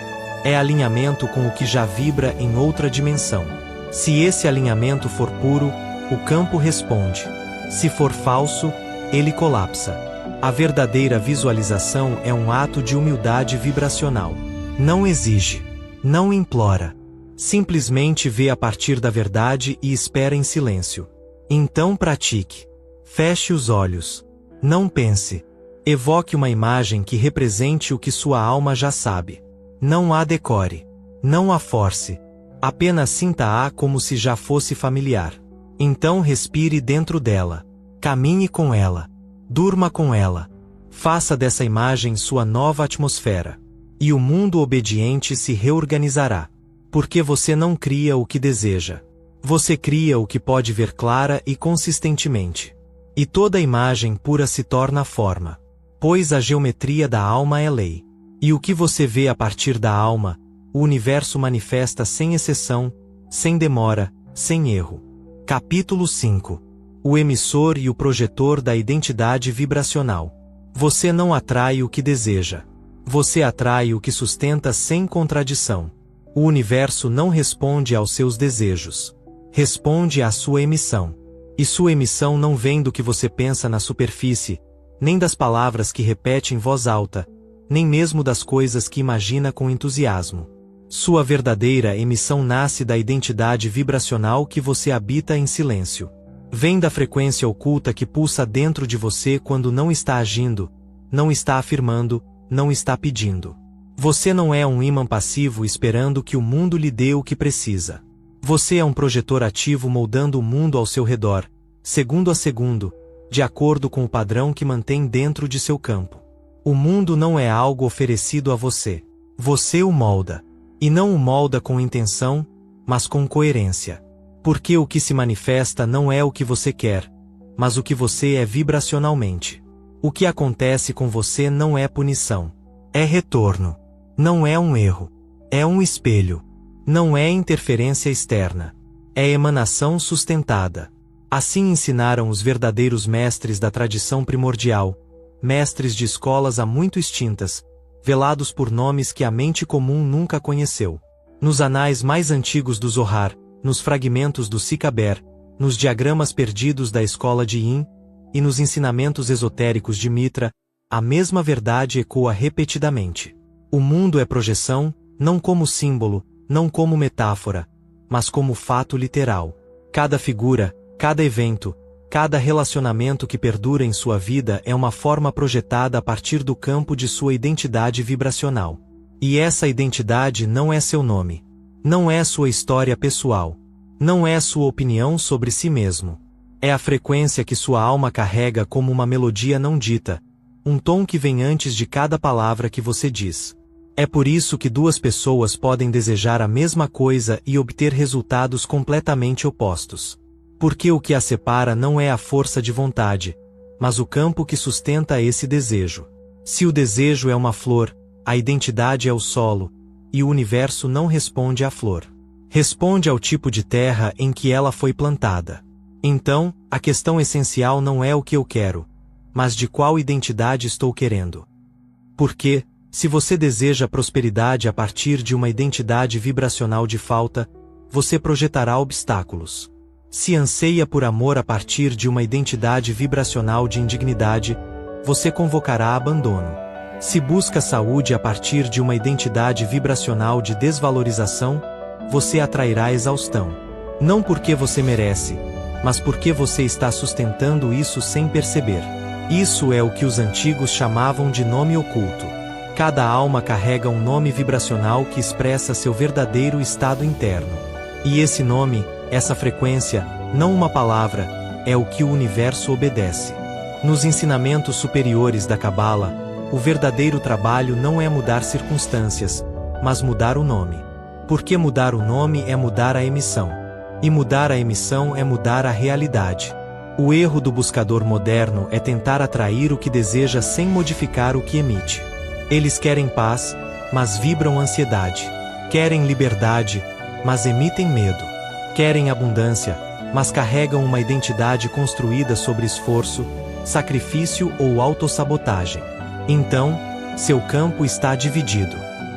[SPEAKER 1] É alinhamento com o que já vibra em outra dimensão. Se esse alinhamento for puro, o campo responde. Se for falso, ele colapsa. A verdadeira visualização é um ato de humildade vibracional. Não exige. Não implora. Simplesmente vê a partir da verdade e espera em silêncio. Então pratique. Feche os olhos. Não pense. Evoque uma imagem que represente o que sua alma já sabe. Não a decore. Não a force. Apenas sinta-a como se já fosse familiar. Então respire dentro dela. Caminhe com ela. Durma com ela. Faça dessa imagem sua nova atmosfera. E o mundo obediente se reorganizará. Porque você não cria o que deseja. Você cria o que pode ver clara e consistentemente. E toda imagem pura se torna forma. Pois a geometria da alma é lei. E o que você vê a partir da alma, o universo manifesta sem exceção, sem demora, sem erro. Capítulo 5. O emissor e o projetor da identidade vibracional. Você não atrai o que deseja. Você atrai o que sustenta sem contradição. O universo não responde aos seus desejos. Responde à sua emissão. E sua emissão não vem do que você pensa na superfície, nem das palavras que repete em voz alta, nem mesmo das coisas que imagina com entusiasmo. Sua verdadeira emissão nasce da identidade vibracional que você habita em silêncio. Vem da frequência oculta que pulsa dentro de você quando não está agindo, não está afirmando, não está pedindo. Você não é um ímã passivo esperando que o mundo lhe dê o que precisa. Você é um projetor ativo moldando o mundo ao seu redor, segundo a segundo, de acordo com o padrão que mantém dentro de seu campo. O mundo não é algo oferecido a você. Você o molda. E não o molda com intenção, mas com coerência. Porque o que se manifesta não é o que você quer, mas o que você é vibracionalmente. O que acontece com você não é punição. É retorno. Não é um erro. É um espelho. Não é interferência externa. É emanação sustentada. Assim ensinaram os verdadeiros mestres da tradição primordial, mestres de escolas há muito extintas, velados por nomes que a mente comum nunca conheceu. Nos anais mais antigos do Zohar, nos fragmentos do Sicaber, nos diagramas perdidos da escola de Yin, e nos ensinamentos esotéricos de Mitra, a mesma verdade ecoa repetidamente. O mundo é projeção, não como símbolo, não como metáfora, mas como fato literal. Cada figura, cada evento, cada relacionamento que perdura em sua vida é uma forma projetada a partir do campo de sua identidade vibracional. E essa identidade não é seu nome. Não é sua história pessoal. Não é sua opinião sobre si mesmo. É a frequência que sua alma carrega como uma melodia não dita, um tom que vem antes de cada palavra que você diz. É por isso que duas pessoas podem desejar a mesma coisa e obter resultados completamente opostos. Porque o que a separa não é a força de vontade, mas o campo que sustenta esse desejo. Se o desejo é uma flor, a identidade é o solo, e o universo não responde à flor. Responde ao tipo de terra em que ela foi plantada. Então, a questão essencial não é o que eu quero, mas de qual identidade estou querendo. Porque, se você deseja prosperidade a partir de uma identidade vibracional de falta, você projetará obstáculos. Se anseia por amor a partir de uma identidade vibracional de indignidade, você convocará abandono. Se busca saúde a partir de uma identidade vibracional de desvalorização, você atrairá exaustão. Não porque você merece, mas porque você está sustentando isso sem perceber. Isso é o que os antigos chamavam de nome oculto. Cada alma carrega um nome vibracional que expressa seu verdadeiro estado interno. E esse nome, essa frequência, não uma palavra, é o que o universo obedece. Nos ensinamentos superiores da Cabala, o verdadeiro trabalho não é mudar circunstâncias, mas mudar o nome. Porque mudar o nome é mudar a emissão. E mudar a emissão é mudar a realidade. O erro do buscador moderno é tentar atrair o que deseja sem modificar o que emite. Eles querem paz, mas vibram ansiedade. Querem liberdade, mas emitem medo. Querem abundância, mas carregam uma identidade construída sobre esforço, sacrifício ou autossabotagem. Então, seu campo está dividido.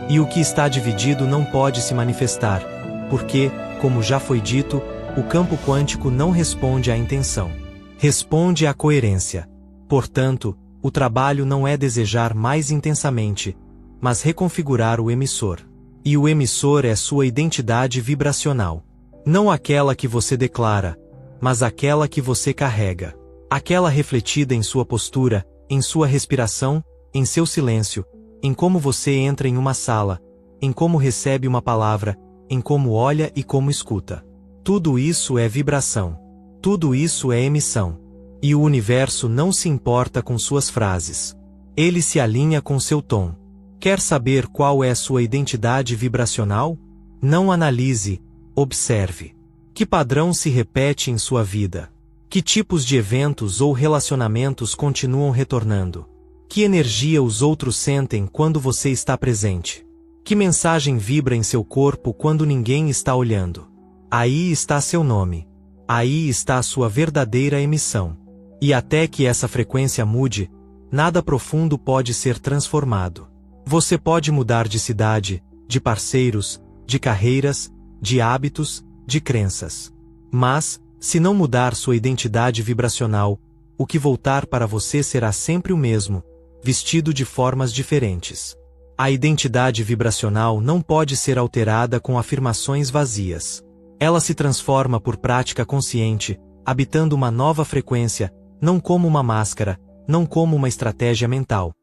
[SPEAKER 1] E o que está dividido não pode se manifestar, porque, como já foi dito, o campo quântico não responde à intenção. Responde à coerência. Portanto, o trabalho não é desejar mais intensamente, mas reconfigurar o emissor. E o emissor é sua identidade vibracional. Não aquela que você declara, mas aquela que você carrega. Aquela refletida em sua postura, em sua respiração, em seu silêncio, em como você entra em uma sala, em como recebe uma palavra, em como olha e como escuta. Tudo isso é vibração. Tudo isso é emissão. E o universo não se importa com suas frases. Ele se alinha com seu tom. Quer saber qual é sua identidade vibracional? Não analise, observe. Que padrão se repete em sua vida? Que tipos de eventos ou relacionamentos continuam retornando? Que energia os outros sentem quando você está presente? Que mensagem vibra em seu corpo quando ninguém está olhando? Aí está seu nome. Aí está a sua verdadeira emissão. E até que essa frequência mude, nada profundo pode ser transformado. Você pode mudar de cidade, de parceiros, de carreiras, de hábitos, de crenças. Mas, se não mudar sua identidade vibracional, o que voltar para você será sempre o mesmo, vestido de formas diferentes. A identidade vibracional não pode ser alterada com afirmações vazias. Ela se transforma por prática consciente, habitando uma nova frequência, não como uma máscara, não como uma estratégia mental,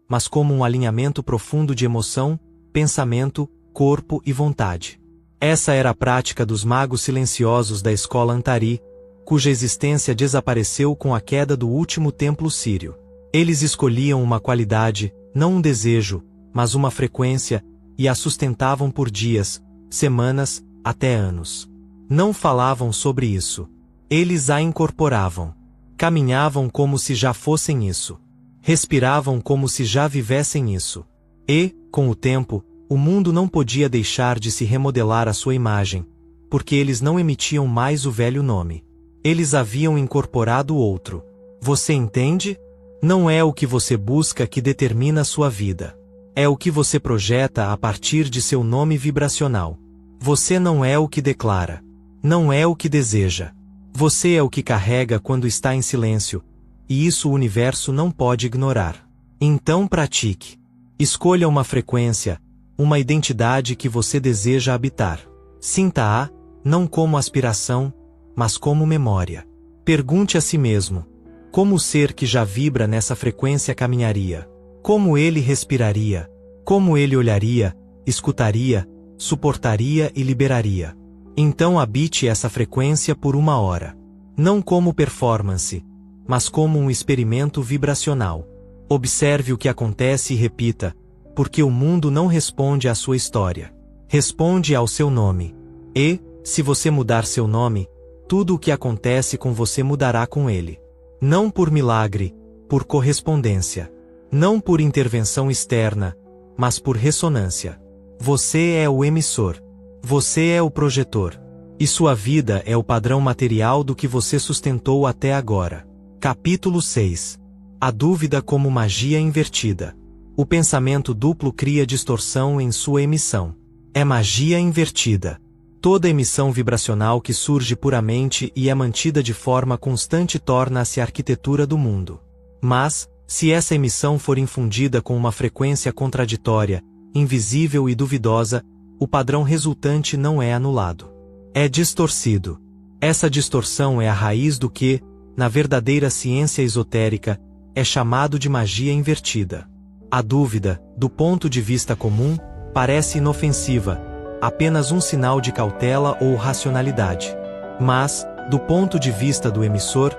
[SPEAKER 1] mas como um alinhamento profundo de emoção, pensamento, corpo e vontade. Essa era a prática dos magos silenciosos da escola Antari, cuja existência desapareceu com a queda do último templo sírio. Eles escolhiam uma qualidade, não um desejo, mas uma frequência, e a sustentavam por dias, semanas, até anos. Não falavam sobre isso. Eles a incorporavam. Caminhavam como se já fossem isso. Respiravam como se já vivessem isso. E, com o tempo, o mundo não podia deixar de se remodelar à sua imagem, porque eles não emitiam mais o velho nome. Eles haviam incorporado outro. Você entende? Não é o que você busca que determina sua vida. É o que você projeta a partir de seu nome vibracional. Você não é o que declara. Não é o que deseja. Você é o que carrega quando está em silêncio, e isso o universo não pode ignorar. Então pratique. Escolha uma frequência, uma identidade que você deseja habitar. Sinta-a, não como aspiração, mas como memória. Pergunte a si mesmo: como o ser que já vibra nessa frequência caminharia? Como ele respiraria? Como ele olharia, escutaria, suportaria e liberaria? Então habite essa frequência por 1 hora. Não como performance, mas como um experimento vibracional. Observe o que acontece e repita, porque o mundo não responde à sua história. Responde ao seu nome. E, se você mudar seu nome, tudo o que acontece com você mudará com ele. Não por milagre, por correspondência. Não por intervenção externa, mas por ressonância. Você é o emissor. Você é o projetor. E sua vida é o padrão material do que você sustentou até agora. Capítulo 6. A dúvida como magia invertida. O pensamento duplo cria distorção em sua emissão. É magia invertida. Toda emissão vibracional que surge puramente e é mantida de forma constante torna-se a arquitetura do mundo. Mas, se essa emissão for infundida com uma frequência contraditória, invisível e duvidosa, o padrão resultante não é anulado. É distorcido. Essa distorção é a raiz do que, na verdadeira ciência esotérica, é chamado de magia invertida. A dúvida, do ponto de vista comum, parece inofensiva, apenas um sinal de cautela ou racionalidade. Mas, do ponto de vista do emissor,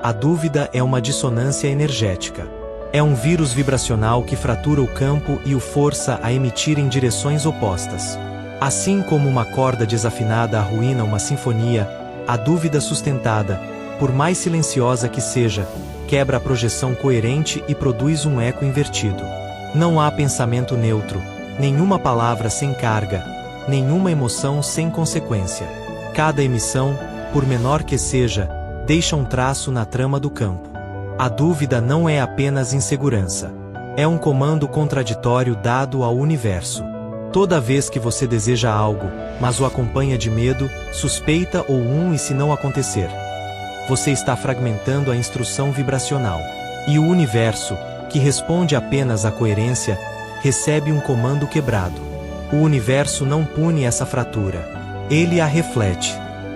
[SPEAKER 1] a dúvida é uma dissonância energética. É um vírus vibracional que fratura o campo e o força a emitir em direções opostas. Assim como uma corda desafinada arruína uma sinfonia, a dúvida sustentada, por mais silenciosa que seja, quebra a projeção coerente e produz um eco invertido. Não há pensamento neutro, nenhuma palavra sem carga, nenhuma emoção sem consequência. Cada emissão, por menor que seja, deixa um traço na trama do campo. A dúvida não é apenas insegurança. É um comando contraditório dado ao universo. Toda vez que você deseja algo, mas o acompanha de medo, suspeita ou e se não acontecer, você está fragmentando a instrução vibracional. E o universo, que responde apenas à coerência, recebe um comando quebrado. O universo não pune essa fratura. Ele a reflete.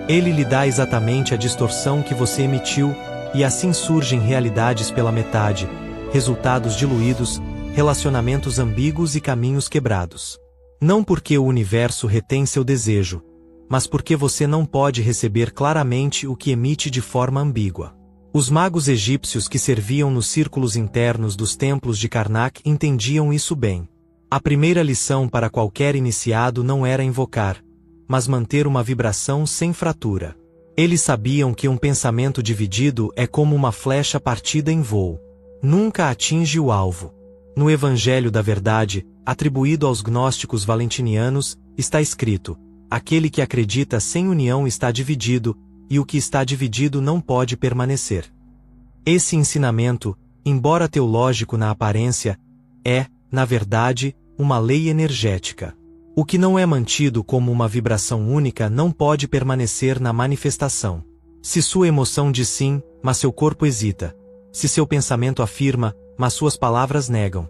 [SPEAKER 1] Ele lhe dá exatamente a distorção que você emitiu, e assim surgem realidades pela metade, resultados diluídos, relacionamentos ambíguos e caminhos quebrados. Não porque o universo retém seu desejo, mas porque você não pode receber claramente o que emite de forma ambígua. Os magos egípcios que serviam nos círculos internos dos templos de Karnak entendiam isso bem. A primeira lição para qualquer iniciado não era invocar, mas manter uma vibração sem fratura. Eles sabiam que um pensamento dividido é como uma flecha partida em voo. Nunca atinge o alvo. No Evangelho da Verdade, atribuído aos gnósticos valentinianos, está escrito: aquele que acredita sem união está dividido, e o que está dividido não pode permanecer. Esse ensinamento, embora teológico na aparência, é, na verdade, uma lei energética. O que não é mantido como uma vibração única não pode permanecer na manifestação. Se sua emoção diz sim, mas seu corpo hesita. Se seu pensamento afirma, mas suas palavras negam.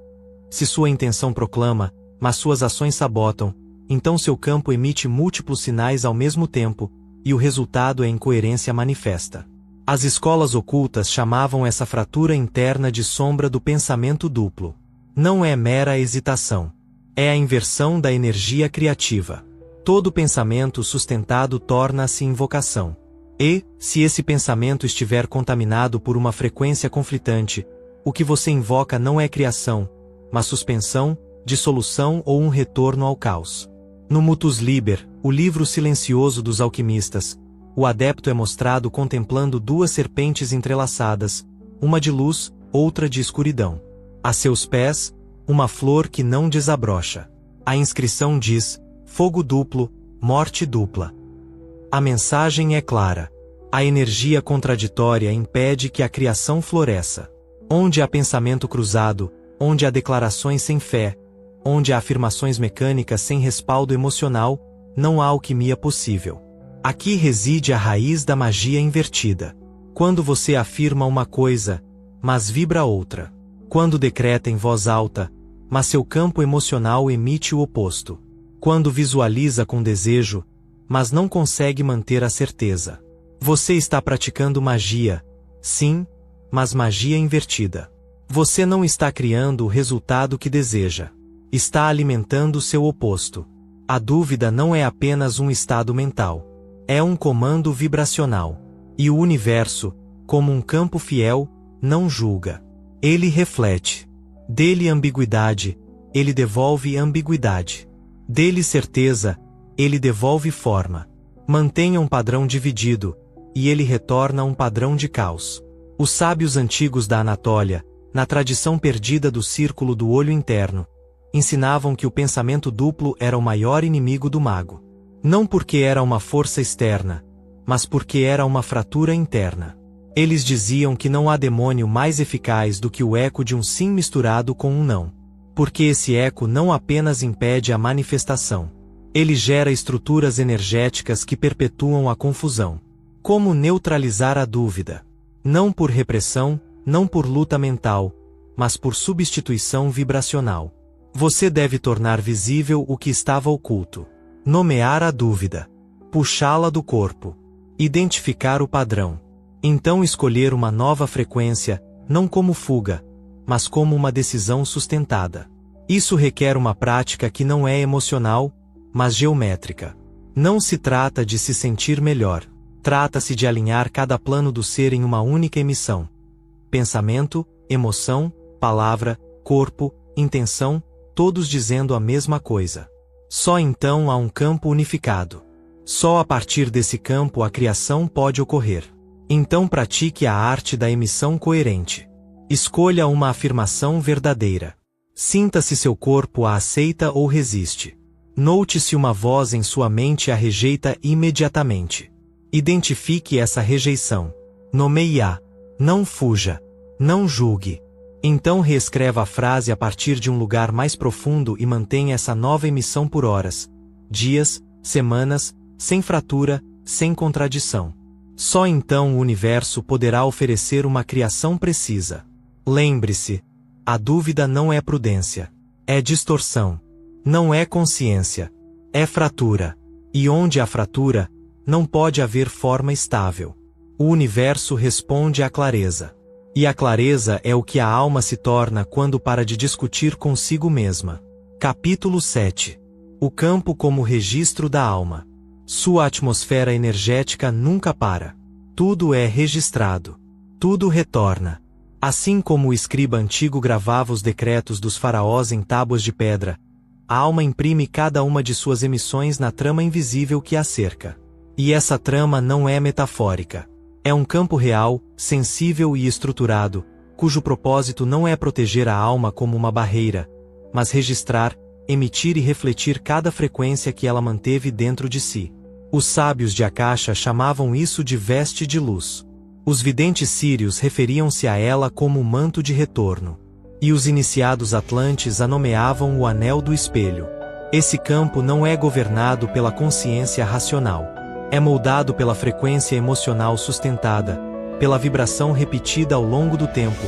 [SPEAKER 1] Se sua intenção proclama, mas suas ações sabotam, então seu campo emite múltiplos sinais ao mesmo tempo, e o resultado é incoerência manifesta. As escolas ocultas chamavam essa fratura interna de sombra do pensamento duplo. Não é mera hesitação. É a inversão da energia criativa. Todo pensamento sustentado torna-se invocação. E, se esse pensamento estiver contaminado por uma frequência conflitante, o que você invoca não é criação, mas suspensão, dissolução ou um retorno ao caos. No Mutus Liber, o livro silencioso dos alquimistas, o adepto é mostrado contemplando duas serpentes entrelaçadas, uma de luz, outra de escuridão. A seus pés, uma flor que não desabrocha. A inscrição diz: fogo duplo, morte dupla. A mensagem é clara. A energia contraditória impede que a criação floresça. Onde há pensamento cruzado, onde há declarações sem fé, onde há afirmações mecânicas sem respaldo emocional, não há alquimia possível. Aqui reside a raiz da magia invertida. Quando você afirma uma coisa, mas vibra outra. Quando decreta em voz alta, mas seu campo emocional emite o oposto. Quando visualiza com desejo, mas não consegue manter a certeza. Você está praticando magia, sim, mas magia invertida. Você não está criando o resultado que deseja. Está alimentando seu oposto. A dúvida não é apenas um estado mental. É um comando vibracional. E o universo, como um campo fiel, não julga. Ele reflete. Dele ambiguidade, ele devolve ambiguidade. Dele certeza, ele devolve forma. Mantenha um padrão dividido, e ele retorna um padrão de caos. Os sábios antigos da Anatólia, na tradição perdida do círculo do olho interno, ensinavam que o pensamento duplo era o maior inimigo do mago. Não porque era uma força externa, mas porque era uma fratura interna. Eles diziam que não há demônio mais eficaz do que o eco de um sim misturado com um não. Porque esse eco não apenas impede a manifestação. Ele gera estruturas energéticas que perpetuam a confusão. Como neutralizar a dúvida? Não por repressão, não por luta mental, mas por substituição vibracional. Você deve tornar visível o que estava oculto. Nomear a dúvida. Puxá-la do corpo. Identificar o padrão. Então escolher uma nova frequência, não como fuga, mas como uma decisão sustentada. Isso requer uma prática que não é emocional, mas geométrica. Não se trata de se sentir melhor. Trata-se de alinhar cada plano do ser em uma única emissão. Pensamento, emoção, palavra, corpo, intenção, todos dizendo a mesma coisa. Só então há um campo unificado. Só a partir desse campo a criação pode ocorrer. Então pratique a arte da emissão coerente. Escolha uma afirmação verdadeira. Sinta se seu corpo a aceita ou resiste. Note se uma voz em sua mente a rejeita imediatamente. Identifique essa rejeição. Nomeie-a. Não fuja. Não julgue. Então reescreva a frase a partir de um lugar mais profundo e mantenha essa nova emissão por horas, dias, semanas, sem fratura, sem contradição. Só então o universo poderá oferecer uma criação precisa. Lembre-se, a dúvida não é prudência. É distorção. Não é consciência. É fratura. E onde há fratura, não pode haver forma estável. O universo responde à clareza. E a clareza é o que a alma se torna quando para de discutir consigo mesma. Capítulo 7. O campo como registro da alma. Sua atmosfera energética nunca para. Tudo é registrado. Tudo retorna. Assim como o escriba antigo gravava os decretos dos faraós em tábuas de pedra, a alma imprime cada uma de suas emissões na trama invisível que a cerca. E essa trama não é metafórica. É um campo real, sensível e estruturado, cujo propósito não é proteger a alma como uma barreira, mas registrar, emitir e refletir cada frequência que ela manteve dentro de si. Os sábios de Akasha chamavam isso de veste de luz. Os videntes sírios referiam-se a ela como manto de retorno. E os iniciados atlantes a nomeavam o anel do espelho. Esse campo não é governado pela consciência racional. É moldado pela frequência emocional sustentada, pela vibração repetida ao longo do tempo,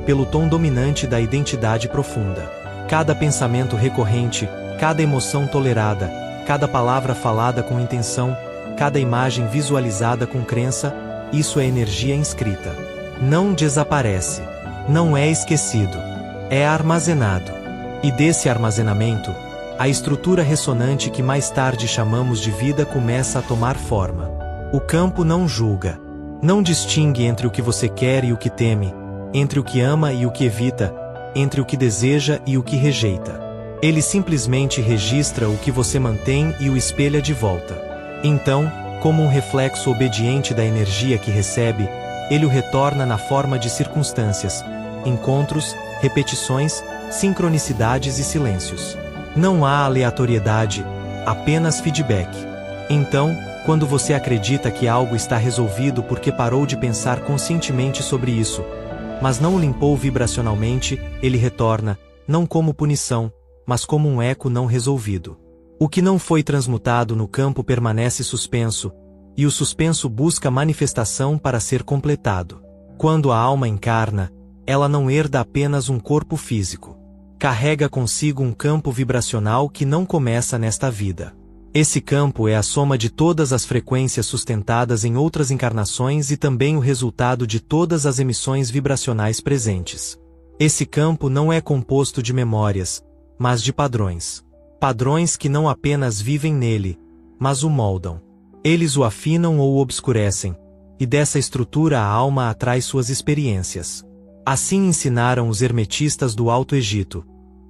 [SPEAKER 1] pelo tom dominante da identidade profunda. Cada pensamento recorrente, cada emoção tolerada, cada palavra falada com intenção, cada imagem visualizada com crença, isso é energia inscrita. Não desaparece. Não é esquecido. É armazenado. E desse armazenamento, a estrutura ressonante que mais tarde chamamos de vida começa a tomar forma. O campo não julga. Não distingue entre o que você quer e o que teme, entre o que ama e o que evita, entre o que deseja e o que rejeita. Ele simplesmente registra o que você mantém e o espelha de volta. Então, como um reflexo obediente da energia que recebe, ele o retorna na forma de circunstâncias, encontros, repetições, sincronicidades e silêncios. Não há aleatoriedade, apenas feedback. Então, quando você acredita que algo está resolvido porque parou de pensar conscientemente sobre isso, mas não o limpou vibracionalmente, ele retorna, não como punição, mas como um eco não resolvido. O que não foi transmutado no campo permanece suspenso, e o suspenso busca manifestação para ser completado. Quando a alma encarna, ela não herda apenas um corpo físico. Carrega consigo um campo vibracional que não começa nesta vida. Esse campo é a soma de todas as frequências sustentadas em outras encarnações e também o resultado de todas as emissões vibracionais presentes. Esse campo não é composto de memórias, mas de padrões. Padrões que não apenas vivem nele, mas o moldam. Eles o afinam ou o obscurecem, e dessa estrutura a alma atrai suas experiências. Assim ensinaram os hermetistas do Alto Egito.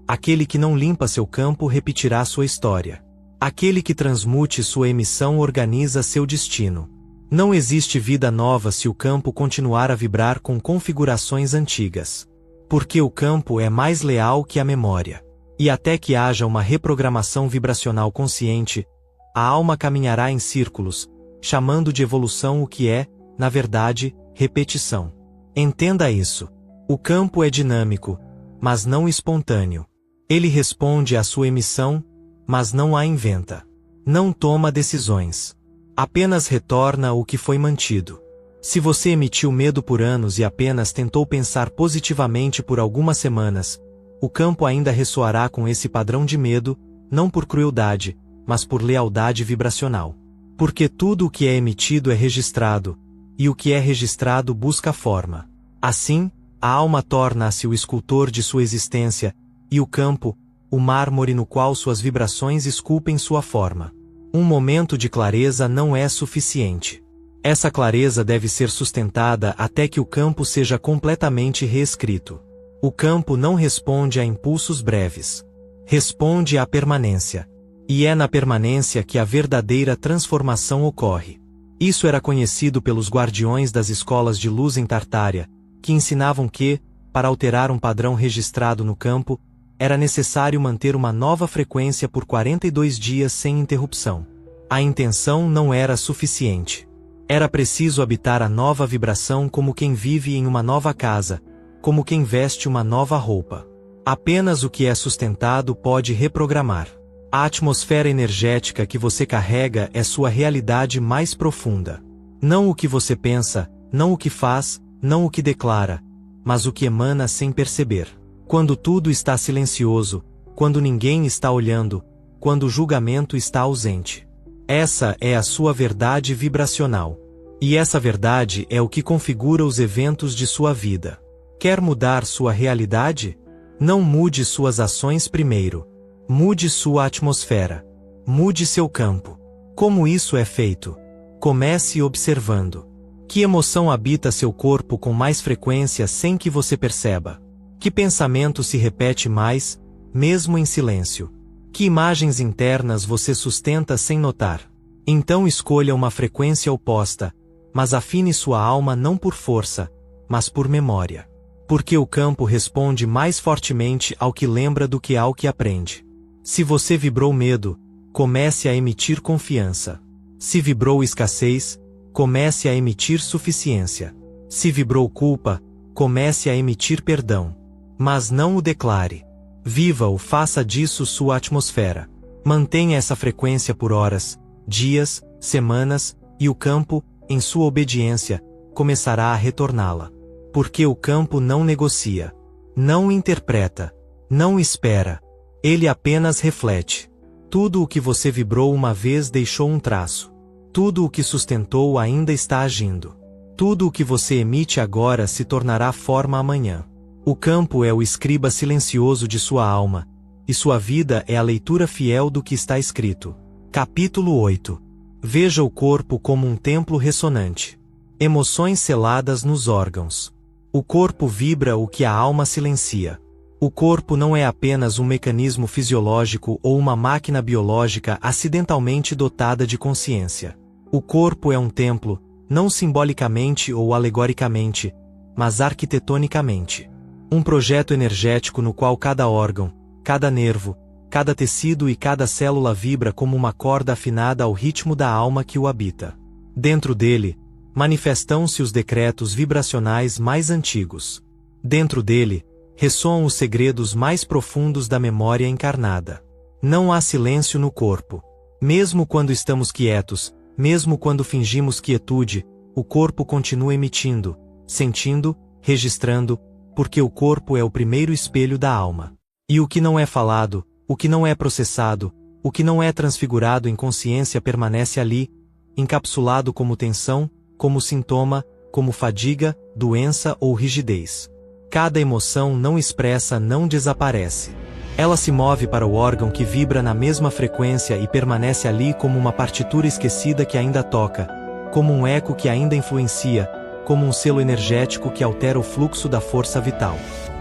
[SPEAKER 1] Aquele que não limpa seu campo repetirá sua história. Aquele que transmute sua emissão organiza seu destino. Não existe vida nova se o campo continuar a vibrar com configurações antigas. Porque o campo é mais leal que a memória. E até que haja uma reprogramação vibracional consciente, a alma caminhará em círculos, chamando de evolução o que é, na verdade, repetição. Entenda isso. O campo é dinâmico, mas não espontâneo. Ele responde à sua emissão, mas não a inventa. Não toma decisões. Apenas retorna o que foi mantido. Se você emitiu medo por anos e apenas tentou pensar positivamente por algumas semanas, o campo ainda ressoará com esse padrão de medo, não por crueldade, mas por lealdade vibracional. Porque tudo o que é emitido é registrado, e o que é registrado busca forma. Assim, a alma torna-se o escultor de sua existência, e o campo, o mármore no qual suas vibrações esculpem sua forma. Um momento de clareza não é suficiente. Essa clareza deve ser sustentada até que o campo seja completamente reescrito. O campo não responde a impulsos breves. Responde à permanência. E é na permanência que a verdadeira transformação ocorre. Isso era conhecido pelos guardiões das escolas de luz em Tartária, que ensinavam que, para alterar um padrão registrado no campo, era necessário manter uma nova frequência por 42 dias sem interrupção. A intenção não era suficiente. Era preciso habitar a nova vibração como quem vive em uma nova casa, como quem veste uma nova roupa. Apenas o que é sustentado pode reprogramar. A atmosfera energética que você carrega é sua realidade mais profunda. Não o que você pensa, não o que faz, não o que declara, mas o que emana sem perceber. Quando tudo está silencioso, quando ninguém está olhando, quando o julgamento está ausente. Essa é a sua verdade vibracional. E essa verdade é o que configura os eventos de sua vida. Quer mudar sua realidade? Não mude suas ações primeiro. Mude sua atmosfera. Mude seu campo. Como isso é feito? Comece observando. Que emoção habita seu corpo com mais frequência sem que você perceba? Que pensamento se repete mais, mesmo em silêncio? Que imagens internas você sustenta sem notar? Então escolha uma frequência oposta, mas afine sua alma não por força, mas por memória. Porque o campo responde mais fortemente ao que lembra do que ao que aprende. Se você vibrou medo, comece a emitir confiança. Se vibrou escassez, comece a emitir suficiência. Se vibrou culpa, comece a emitir perdão. Mas não o declare. Viva-o, faça disso sua atmosfera. Mantenha essa frequência por horas, dias, semanas, e o campo, em sua obediência, começará a retorná-la. Porque o campo não negocia, não interpreta, não espera. Ele apenas reflete. Tudo o que você vibrou uma vez deixou um traço. Tudo o que sustentou ainda está agindo. Tudo o que você emite agora se tornará forma amanhã. O campo é o escriba silencioso de sua alma, e sua vida é a leitura fiel do que está escrito. Capítulo 8. Veja o corpo como um templo ressonante. Emoções seladas nos órgãos. O corpo vibra o que a alma silencia. O corpo não é apenas um mecanismo fisiológico ou uma máquina biológica acidentalmente dotada de consciência. O corpo é um templo, não simbolicamente ou alegoricamente, mas arquitetonicamente. Um projeto energético no qual cada órgão, cada nervo, cada tecido e cada célula vibra como uma corda afinada ao ritmo da alma que o habita. Dentro dele, manifestam-se os decretos vibracionais mais antigos. Dentro dele, ressoam os segredos mais profundos da memória encarnada. Não há silêncio no corpo. Mesmo quando estamos quietos, mesmo quando fingimos quietude, o corpo continua emitindo, sentindo, registrando, porque o corpo é o primeiro espelho da alma. E o que não é falado, o que não é processado, o que não é transfigurado em consciência permanece ali, encapsulado como tensão, como sintoma, como fadiga, doença ou rigidez. Cada emoção não expressa não desaparece. Ela se move para o órgão que vibra na mesma frequência e permanece ali como uma partitura esquecida que ainda toca, como um eco que ainda influencia, como um selo energético que altera o fluxo da força vital.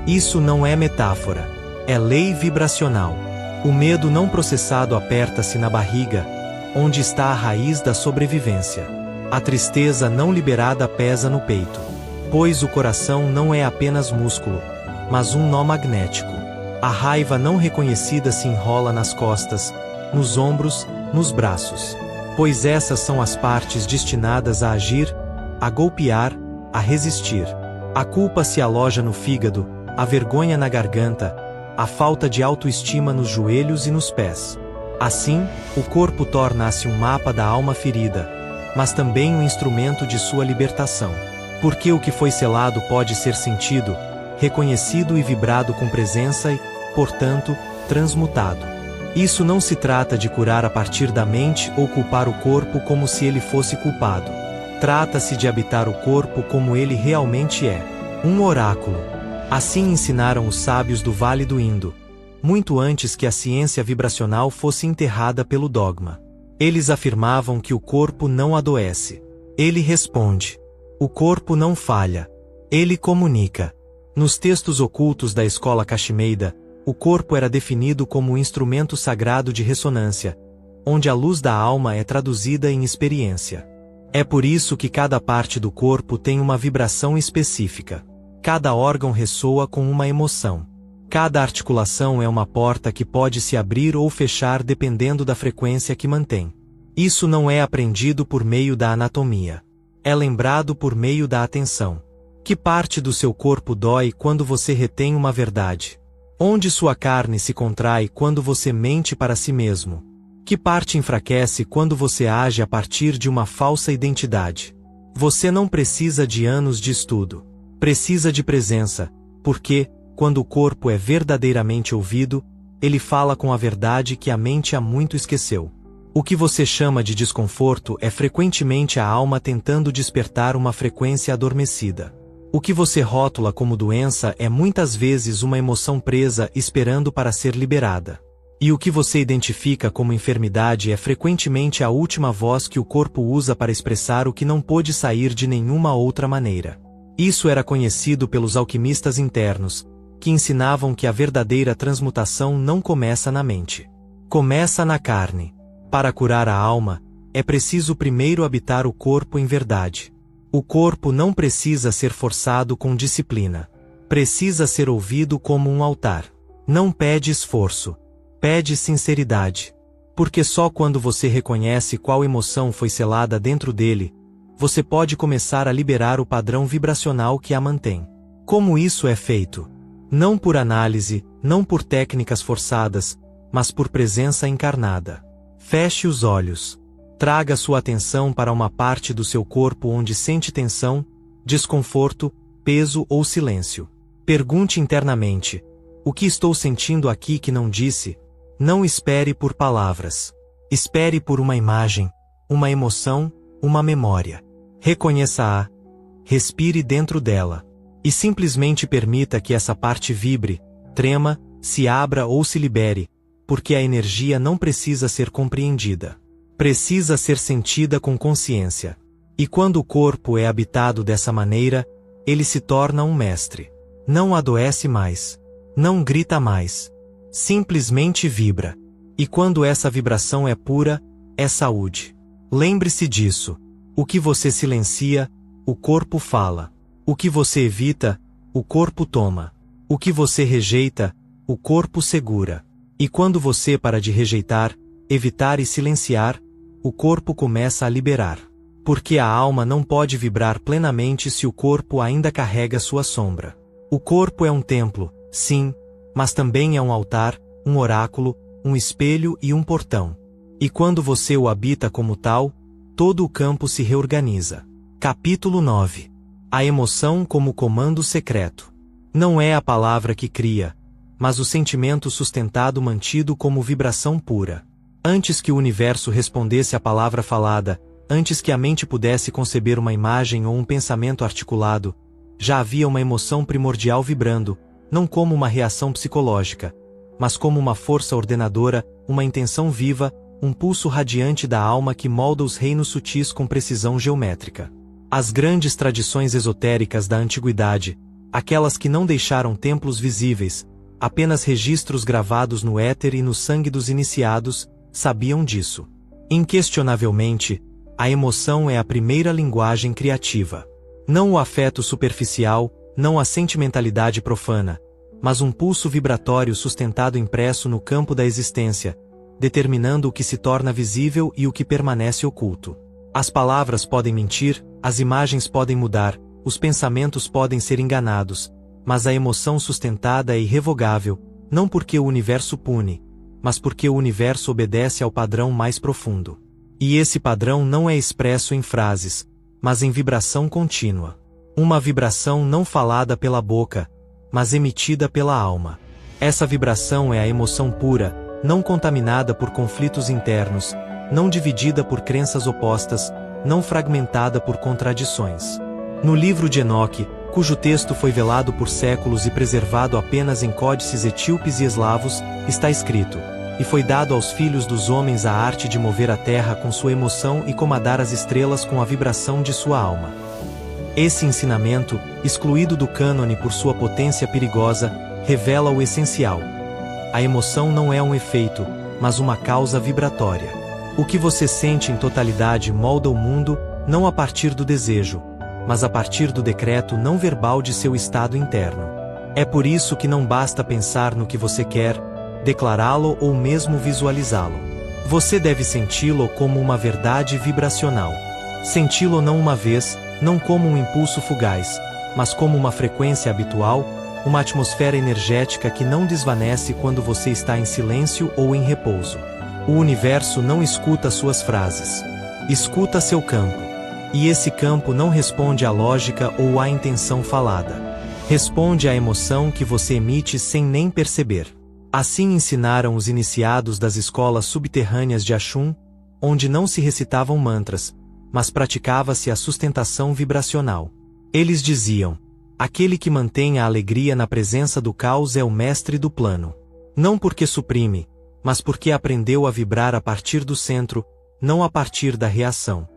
[SPEAKER 1] Isso não é metáfora. É lei vibracional. O medo não processado aperta-se na barriga, onde está a raiz da sobrevivência. A tristeza não liberada pesa no peito. Pois o coração não é apenas músculo, mas um nó magnético. A raiva não reconhecida se enrola nas costas, nos ombros, nos braços. Pois essas são as partes destinadas a agir, a golpear, a resistir. A culpa se aloja no fígado, a vergonha na garganta, a falta de autoestima nos joelhos e nos pés. Assim, o corpo torna-se um mapa da alma ferida, mas também um instrumento de sua libertação. Porque o que foi selado pode ser sentido, reconhecido e vibrado com presença e, portanto, transmutado. Isso não se trata de curar a partir da mente ou culpar o corpo como se ele fosse culpado. Trata-se de habitar o corpo como ele realmente é, um oráculo. Assim ensinaram os sábios do Vale do Indo, muito antes que a ciência vibracional fosse enterrada pelo dogma. Eles afirmavam que o corpo não adoece. Ele responde. O corpo não falha. Ele comunica. Nos textos ocultos da escola Caximeida, o corpo era definido como um instrumento sagrado de ressonância, onde a luz da alma é traduzida em experiência. É por isso que cada parte do corpo tem uma vibração específica. Cada órgão ressoa com uma emoção. Cada articulação é uma porta que pode se abrir ou fechar dependendo da frequência que mantém. Isso não é aprendido por meio da anatomia. É lembrado por meio da atenção. Que parte do seu corpo dói quando você retém uma verdade? Onde sua carne se contrai quando você mente para si mesmo? Que parte enfraquece quando você age a partir de uma falsa identidade? Você não precisa de anos de estudo. Precisa de presença, porque, quando o corpo é verdadeiramente ouvido, ele fala com a verdade que a mente há muito esqueceu. O que você chama de desconforto é frequentemente a alma tentando despertar uma frequência adormecida. O que você rótula como doença é muitas vezes uma emoção presa esperando para ser liberada. E o que você identifica como enfermidade é frequentemente a última voz que o corpo usa para expressar o que não pôde sair de nenhuma outra maneira. Isso era conhecido pelos alquimistas internos, que ensinavam que a verdadeira transmutação não começa na mente. Começa na carne. Para curar a alma, é preciso primeiro habitar o corpo em verdade. O corpo não precisa ser forçado com disciplina. Precisa ser ouvido como um altar. Não pede esforço. Pede sinceridade. Porque só quando você reconhece qual emoção foi selada dentro dele, você pode começar a liberar o padrão vibracional que a mantém. Como isso é feito? Não por análise, não por técnicas forçadas, mas por presença encarnada. Feche os olhos. Traga sua atenção para uma parte do seu corpo onde sente tensão, desconforto, peso ou silêncio. Pergunte internamente: o que estou sentindo aqui que não disse? Não espere por palavras. Espere por uma imagem, uma emoção, uma memória. Reconheça-a. Respire dentro dela. E simplesmente permita que essa parte vibre, trema, se abra ou se libere, porque a energia não precisa ser compreendida. Precisa ser sentida com consciência. E quando o corpo é habitado dessa maneira, ele se torna um mestre. Não adoece mais. Não grita mais. Simplesmente vibra. E quando essa vibração é pura, é saúde. Lembre-se disso. O que você silencia, o corpo fala. O que você evita, o corpo toma. O que você rejeita, o corpo segura. E quando você para de rejeitar, evitar e silenciar, o corpo começa a liberar. Porque a alma não pode vibrar plenamente se o corpo ainda carrega sua sombra. O corpo é um templo, sim, mas também é um altar, um oráculo, um espelho e um portão. E quando você o habita como tal, todo o campo se reorganiza. Capítulo 9. A emoção como comando secreto. Não é a palavra que cria, mas o sentimento sustentado mantido como vibração pura. Antes que o universo respondesse à palavra falada, antes que a mente pudesse conceber uma imagem ou um pensamento articulado, já havia uma emoção primordial vibrando, não como uma reação psicológica, mas como uma força ordenadora, uma intenção viva, um pulso radiante da alma que molda os reinos sutis com precisão geométrica. As grandes tradições esotéricas da antiguidade, aquelas que não deixaram templos visíveis, apenas registros gravados no éter e no sangue dos iniciados, sabiam disso. Inquestionavelmente, a emoção é a primeira linguagem criativa. Não o afeto superficial, não a sentimentalidade profana, mas um pulso vibratório sustentado impresso no campo da existência, determinando o que se torna visível e o que permanece oculto. As palavras podem mentir, as imagens podem mudar, os pensamentos podem ser enganados, mas a emoção sustentada é irrevogável, não porque o universo pune, mas porque o universo obedece ao padrão mais profundo. E esse padrão não é expresso em frases, mas em vibração contínua. Uma vibração não falada pela boca, mas emitida pela alma. Essa vibração é a emoção pura, não contaminada por conflitos internos, não dividida por crenças opostas, não fragmentada por contradições. No livro de Enoque, cujo texto foi velado por séculos e preservado apenas em códices etíopes e eslavos, está escrito: e foi dado aos filhos dos homens a arte de mover a terra com sua emoção e comandar as estrelas com a vibração de sua alma. Esse ensinamento, excluído do cânone por sua potência perigosa, revela o essencial. A emoção não é um efeito, mas uma causa vibratória. O que você sente em totalidade molda o mundo, não a partir do desejo, mas a partir do decreto não verbal de seu estado interno. É por isso que não basta pensar no que você quer, declará-lo ou mesmo visualizá-lo. Você deve senti-lo como uma verdade vibracional. Senti-lo não uma vez, não como um impulso fugaz, mas como uma frequência habitual, uma atmosfera energética que não desvanece quando você está em silêncio ou em repouso. O universo não escuta suas frases. Escuta seu campo. E esse campo não responde à lógica ou à intenção falada. Responde à emoção que você emite sem nem perceber. Assim ensinaram os iniciados das escolas subterrâneas de Axum, onde não se recitavam mantras, mas praticava-se a sustentação vibracional. Eles diziam: aquele que mantém a alegria na presença do caos é o mestre do plano. Não porque suprime, mas porque aprendeu a vibrar a partir do centro, não a partir da reação.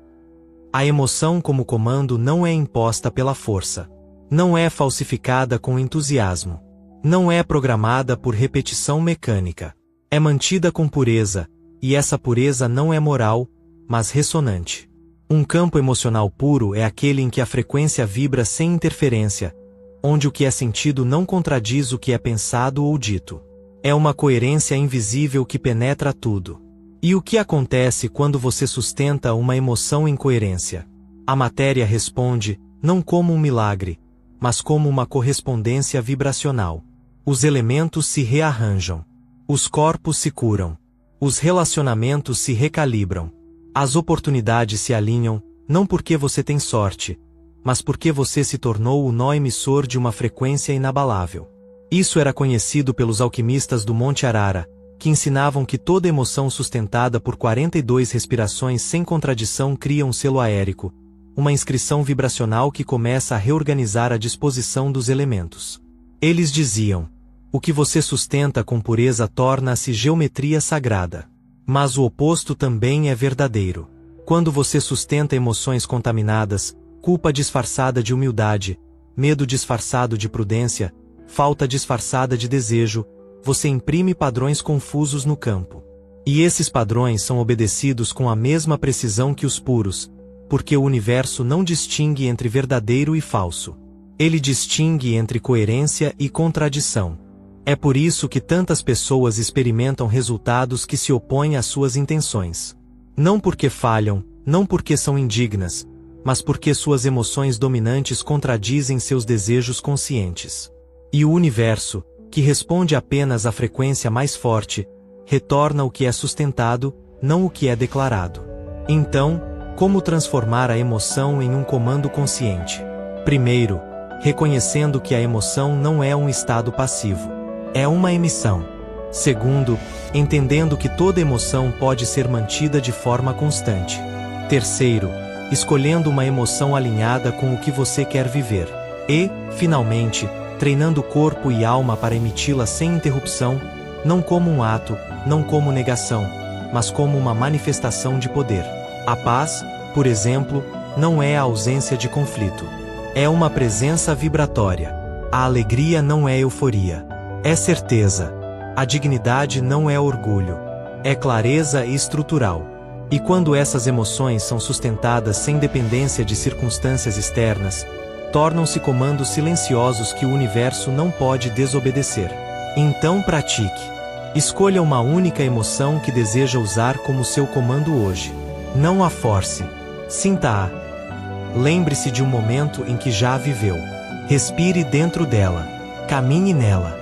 [SPEAKER 1] A emoção como comando não é imposta pela força. Não é falsificada com entusiasmo. Não é programada por repetição mecânica. É mantida com pureza, e essa pureza não é moral, mas ressonante. Um campo emocional puro é aquele em que a frequência vibra sem interferência, onde o que é sentido não contradiz o que é pensado ou dito. É uma coerência invisível que penetra tudo. E o que acontece quando você sustenta uma emoção em coerência? A matéria responde, não como um milagre, mas como uma correspondência vibracional. Os elementos se rearranjam. Os corpos se curam. Os relacionamentos se recalibram. As oportunidades se alinham, não porque você tem sorte, mas porque você se tornou o nó emissor de uma frequência inabalável. Isso era conhecido pelos alquimistas do Monte Arara, que ensinavam que toda emoção sustentada por 42 respirações sem contradição cria um selo aérico, uma inscrição vibracional que começa a reorganizar a disposição dos elementos. Eles diziam: o que você sustenta com pureza torna-se geometria sagrada. Mas o oposto também é verdadeiro. Quando você sustenta emoções contaminadas, culpa disfarçada de humildade, medo disfarçado de prudência, falta disfarçada de desejo, você imprime padrões confusos no campo. E esses padrões são obedecidos com a mesma precisão que os puros, porque o universo não distingue entre verdadeiro e falso. Ele distingue entre coerência e contradição. É por isso que tantas pessoas experimentam resultados que se opõem às suas intenções. Não porque falham, não porque são indignas, mas porque suas emoções dominantes contradizem seus desejos conscientes. E o universo, que responde apenas à frequência mais forte, retorna o que é sustentado, não o que é declarado. Então, como transformar a emoção em um comando consciente? Primeiro, reconhecendo que a emoção não é um estado passivo. É uma emissão. Segundo, entendendo que toda emoção pode ser mantida de forma constante. Terceiro, escolhendo uma emoção alinhada com o que você quer viver. E, finalmente, treinando corpo e alma para emiti-la sem interrupção, não como um ato, não como negação, mas como uma manifestação de poder. A paz, por exemplo, não é a ausência de conflito. É uma presença vibratória. A alegria não é euforia. É certeza. A dignidade não é orgulho. É clareza estrutural. E quando essas emoções são sustentadas sem dependência de circunstâncias externas, tornam-se comandos silenciosos que o universo não pode desobedecer. Então pratique. Escolha uma única emoção que deseja usar como seu comando hoje. Não a force. Sinta-a. Lembre-se de um momento em que já a viveu. Respire dentro dela. Caminhe nela.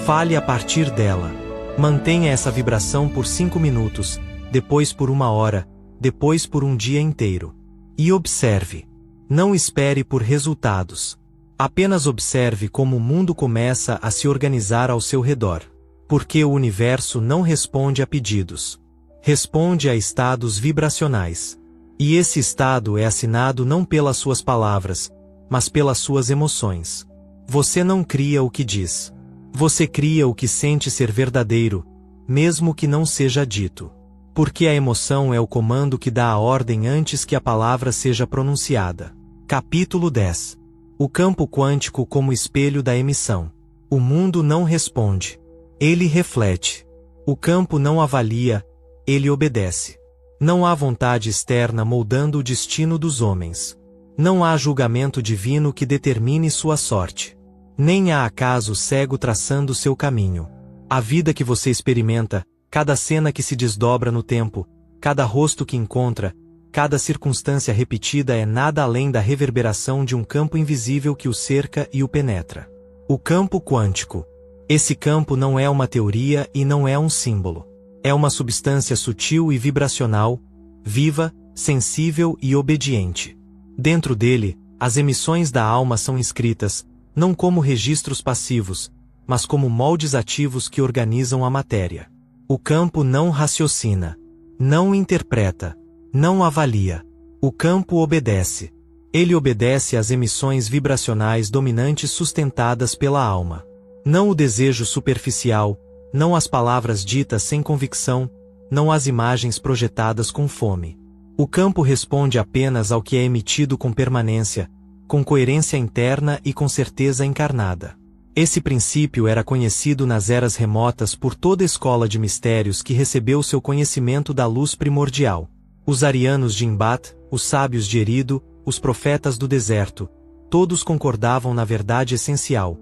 [SPEAKER 1] Fale a partir dela. Mantenha essa vibração por 5 minutos, depois por 1 hora, depois por um dia inteiro. E observe. Não espere por resultados. Apenas observe como o mundo começa a se organizar ao seu redor. Porque o universo não responde a pedidos. Responde a estados vibracionais. E esse estado é assinado não pelas suas palavras, mas pelas suas emoções. Você não cria o que diz. Você cria o que sente ser verdadeiro, mesmo que não seja dito. Porque a emoção é o comando que dá a ordem antes que a palavra seja pronunciada. Capítulo 10. O campo quântico como espelho da emissão. O mundo não responde. Ele reflete. O campo não avalia, ele obedece. Não há vontade externa moldando o destino dos homens. Não há julgamento divino que determine sua sorte. Nem há acaso cego traçando seu caminho. A vida que você experimenta, cada cena que se desdobra no tempo, cada rosto que encontra, cada circunstância repetida é nada além da reverberação de um campo invisível que o cerca e o penetra. O campo quântico. Esse campo não é uma teoria e não é um símbolo. É uma substância sutil e vibracional, viva, sensível e obediente. Dentro dele, as emissões da alma são inscritas, não como registros passivos, mas como moldes ativos que organizam a matéria. O campo não raciocina, não interpreta, não avalia. O campo obedece. Ele obedece às emissões vibracionais dominantes sustentadas pela alma. Não o desejo superficial, não as palavras ditas sem convicção, não as imagens projetadas com fome. O campo responde apenas ao que é emitido com permanência, com coerência interna e com certeza encarnada. Esse princípio era conhecido nas eras remotas por toda escola de mistérios que recebeu seu conhecimento da luz primordial. Os arianos de Imbat, os sábios de Erido, os profetas do deserto, todos concordavam na verdade essencial.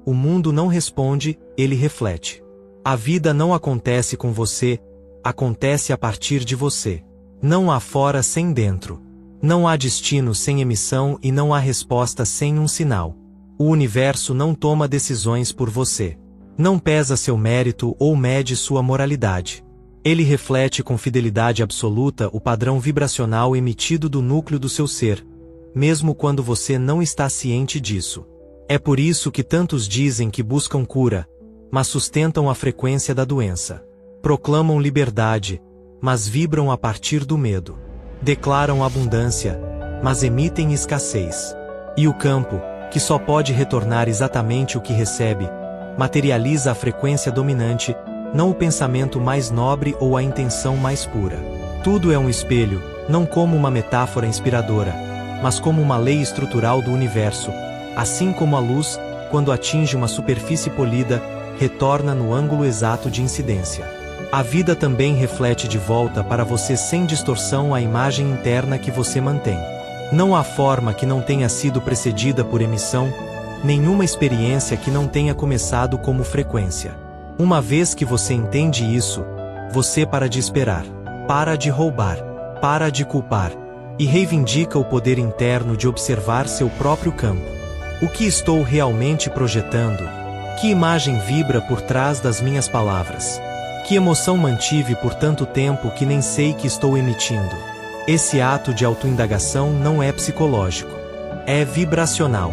[SPEAKER 1] O mundo não responde, ele reflete. A vida não acontece com você, acontece a partir de você. Não há fora sem dentro. Não há destino sem emissão e não há resposta sem um sinal. O universo não toma decisões por você. Não pesa seu mérito ou mede sua moralidade. Ele reflete com fidelidade absoluta o padrão vibracional emitido do núcleo do seu ser, mesmo quando você não está ciente disso. É por isso que tantos dizem que buscam cura, mas sustentam a frequência da doença. Proclamam liberdade, mas vibram a partir do medo. Declaram abundância, mas emitem escassez. E o campo, que só pode retornar exatamente o que recebe, materializa a frequência dominante, não o pensamento mais nobre ou a intenção mais pura. Tudo é um espelho, não como uma metáfora inspiradora, mas como uma lei estrutural do universo, assim como a luz, quando atinge uma superfície polida, retorna no ângulo exato de incidência. A vida também reflete de volta para você sem distorção a imagem interna que você mantém. Não há forma que não tenha sido precedida por emissão, nenhuma experiência que não tenha começado como frequência. Uma vez que você entende isso, você para de esperar, para de roubar, para de culpar, e reivindica o poder interno de observar seu próprio campo. O que estou realmente projetando? Que imagem vibra por trás das minhas palavras? Que emoção mantive por tanto tempo que nem sei que estou emitindo? Esse ato de autoindagação não é psicológico. É vibracional.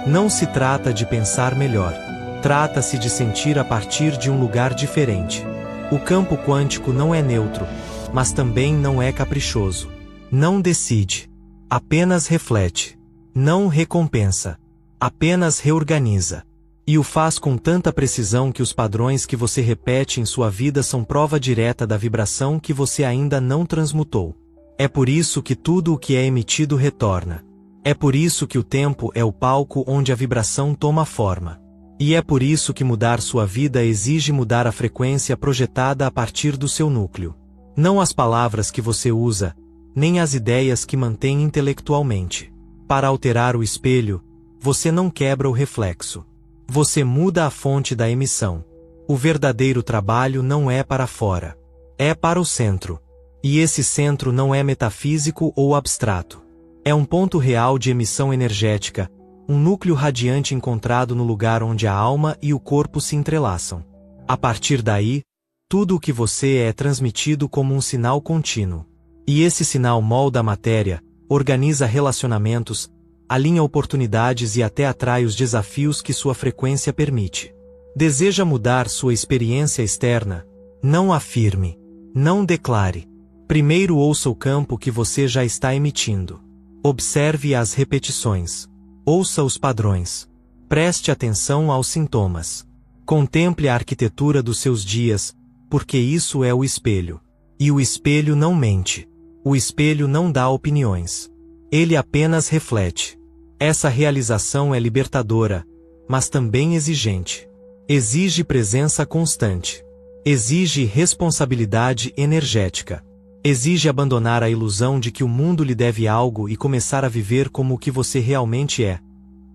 [SPEAKER 1] Não se trata de pensar melhor. Trata-se de sentir a partir de um lugar diferente. O campo quântico não é neutro, mas também não é caprichoso. Não decide. Apenas reflete. Não recompensa. Apenas reorganiza. E o faz com tanta precisão que os padrões que você repete em sua vida são prova direta da vibração que você ainda não transmutou. É por isso que tudo o que é emitido retorna. É por isso que o tempo é o palco onde a vibração toma forma. E é por isso que mudar sua vida exige mudar a frequência projetada a partir do seu núcleo. Não as palavras que você usa, nem as ideias que mantém intelectualmente. Para alterar o espelho, você não quebra o reflexo. Você muda a fonte da emissão. O verdadeiro trabalho não é para fora. É para o centro. E esse centro não é metafísico ou abstrato. É um ponto real de emissão energética, um núcleo radiante encontrado no lugar onde a alma e o corpo se entrelaçam. A partir daí, tudo o que você é transmitido como um sinal contínuo. E esse sinal molda a matéria, organiza relacionamentos, alinha oportunidades e até atrai os desafios que sua frequência permite. Deseja mudar sua experiência externa? Não afirme. Não declare. Primeiro ouça o campo que você já está emitindo. Observe as repetições. Ouça os padrões. Preste atenção aos sintomas. Contemple a arquitetura dos seus dias, porque isso é o espelho. E o espelho não mente. O espelho não dá opiniões. Ele apenas reflete. Essa realização é libertadora, mas também exigente. Exige presença constante. Exige responsabilidade energética. Exige abandonar a ilusão de que o mundo lhe deve algo e começar a viver como o que você realmente é.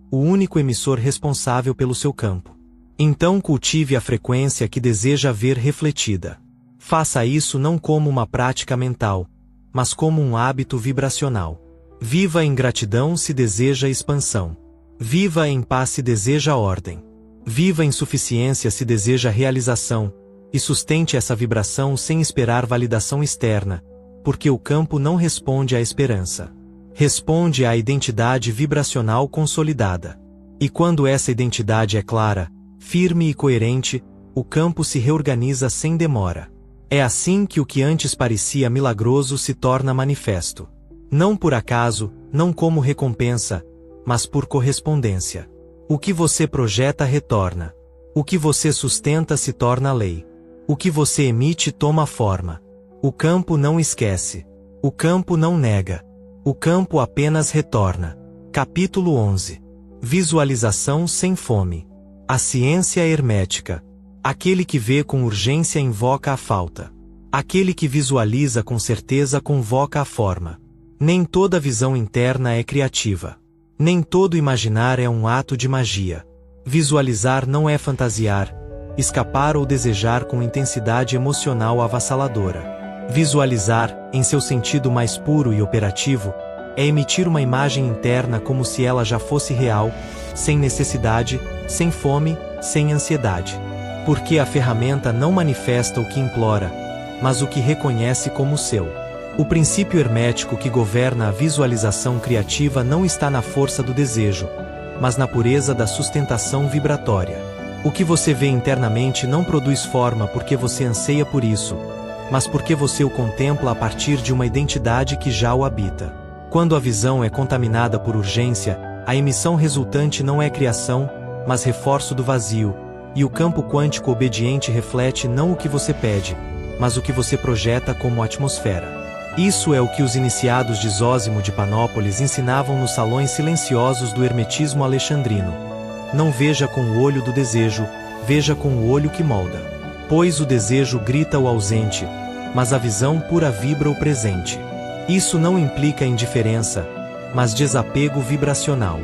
[SPEAKER 1] O único emissor responsável pelo seu campo. Então cultive a frequência que deseja ver refletida. Faça isso não como uma prática mental, mas como um hábito vibracional. Viva em gratidão se deseja expansão. Viva em paz se deseja ordem. Viva em suficiência se deseja realização. E sustente essa vibração sem esperar validação externa, porque o campo não responde à esperança. Responde à identidade vibracional consolidada. E quando essa identidade é clara, firme e coerente, o campo se reorganiza sem demora. É assim que o que antes parecia milagroso se torna manifesto. Não por acaso, não como recompensa, mas por correspondência. O que você projeta retorna. O que você sustenta se torna lei. O que você emite toma forma. O campo não esquece. O campo não nega. O campo apenas retorna. Capítulo 11. Visualização sem fome. A ciência hermética. Aquele que vê com urgência invoca a falta. Aquele que visualiza com certeza convoca a forma. Nem toda visão interna é criativa. Nem todo imaginar é um ato de magia. Visualizar não é fantasiar, escapar ou desejar com intensidade emocional avassaladora. Visualizar, em seu sentido mais puro e operativo, é emitir uma imagem interna como se ela já fosse real, sem necessidade, sem fome, sem ansiedade. Porque a ferramenta não manifesta o que implora, mas o que reconhece como seu. O princípio hermético que governa a visualização criativa não está na força do desejo, mas na pureza da sustentação vibratória. O que você vê internamente não produz forma porque você anseia por isso, mas porque você o contempla a partir de uma identidade que já o habita. Quando a visão é contaminada por urgência, a emissão resultante não é criação, mas reforço do vazio, e o campo quântico obediente reflete não o que você pede, mas o que você projeta como atmosfera. Isso é o que os iniciados de Zósimo de Panópolis ensinavam nos salões silenciosos do hermetismo alexandrino. Não veja com o olho do desejo, veja com o olho que molda. Pois o desejo grita o ausente, mas a visão pura vibra o presente. Isso não implica indiferença, mas desapego vibracional.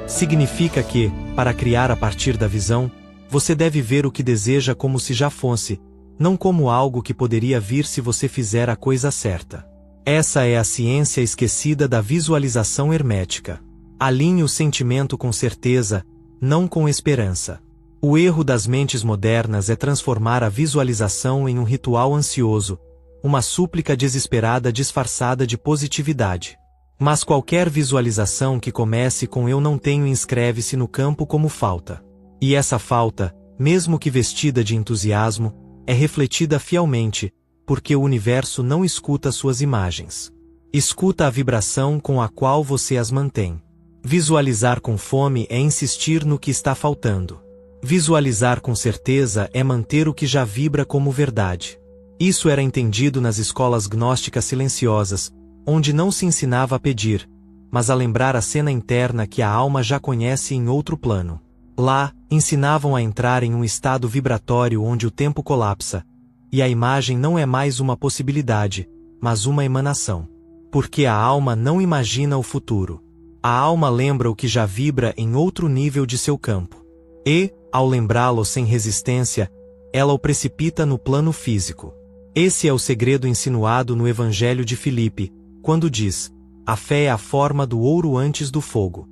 [SPEAKER 1] Significa que, para criar a partir da visão, você deve ver o que deseja como se já fosse, não como algo que poderia vir se você fizer a coisa certa. Essa é a ciência esquecida da visualização hermética. Alinhe o sentimento com certeza, não com esperança. O erro das mentes modernas é transformar a visualização em um ritual ansioso, uma súplica desesperada disfarçada de positividade. Mas qualquer visualização que comece com "eu não tenho" inscreve-se no campo como falta. E essa falta, mesmo que vestida de entusiasmo, é refletida fielmente, porque o universo não escuta suas imagens. Escuta a vibração com a qual você as mantém. Visualizar com fome é insistir no que está faltando. Visualizar com certeza é manter o que já vibra como verdade. Isso era entendido nas escolas gnósticas silenciosas, onde não se ensinava a pedir, mas a lembrar a cena interna que a alma já conhece em outro plano. Lá, ensinavam a entrar em um estado vibratório onde o tempo colapsa, e a imagem não é mais uma possibilidade, mas uma emanação. Porque a alma não imagina o futuro. A alma lembra o que já vibra em outro nível de seu campo. E, ao lembrá-lo sem resistência, ela o precipita no plano físico. Esse é o segredo insinuado no Evangelho de Filipe, quando diz: a fé é a forma do ouro antes do fogo.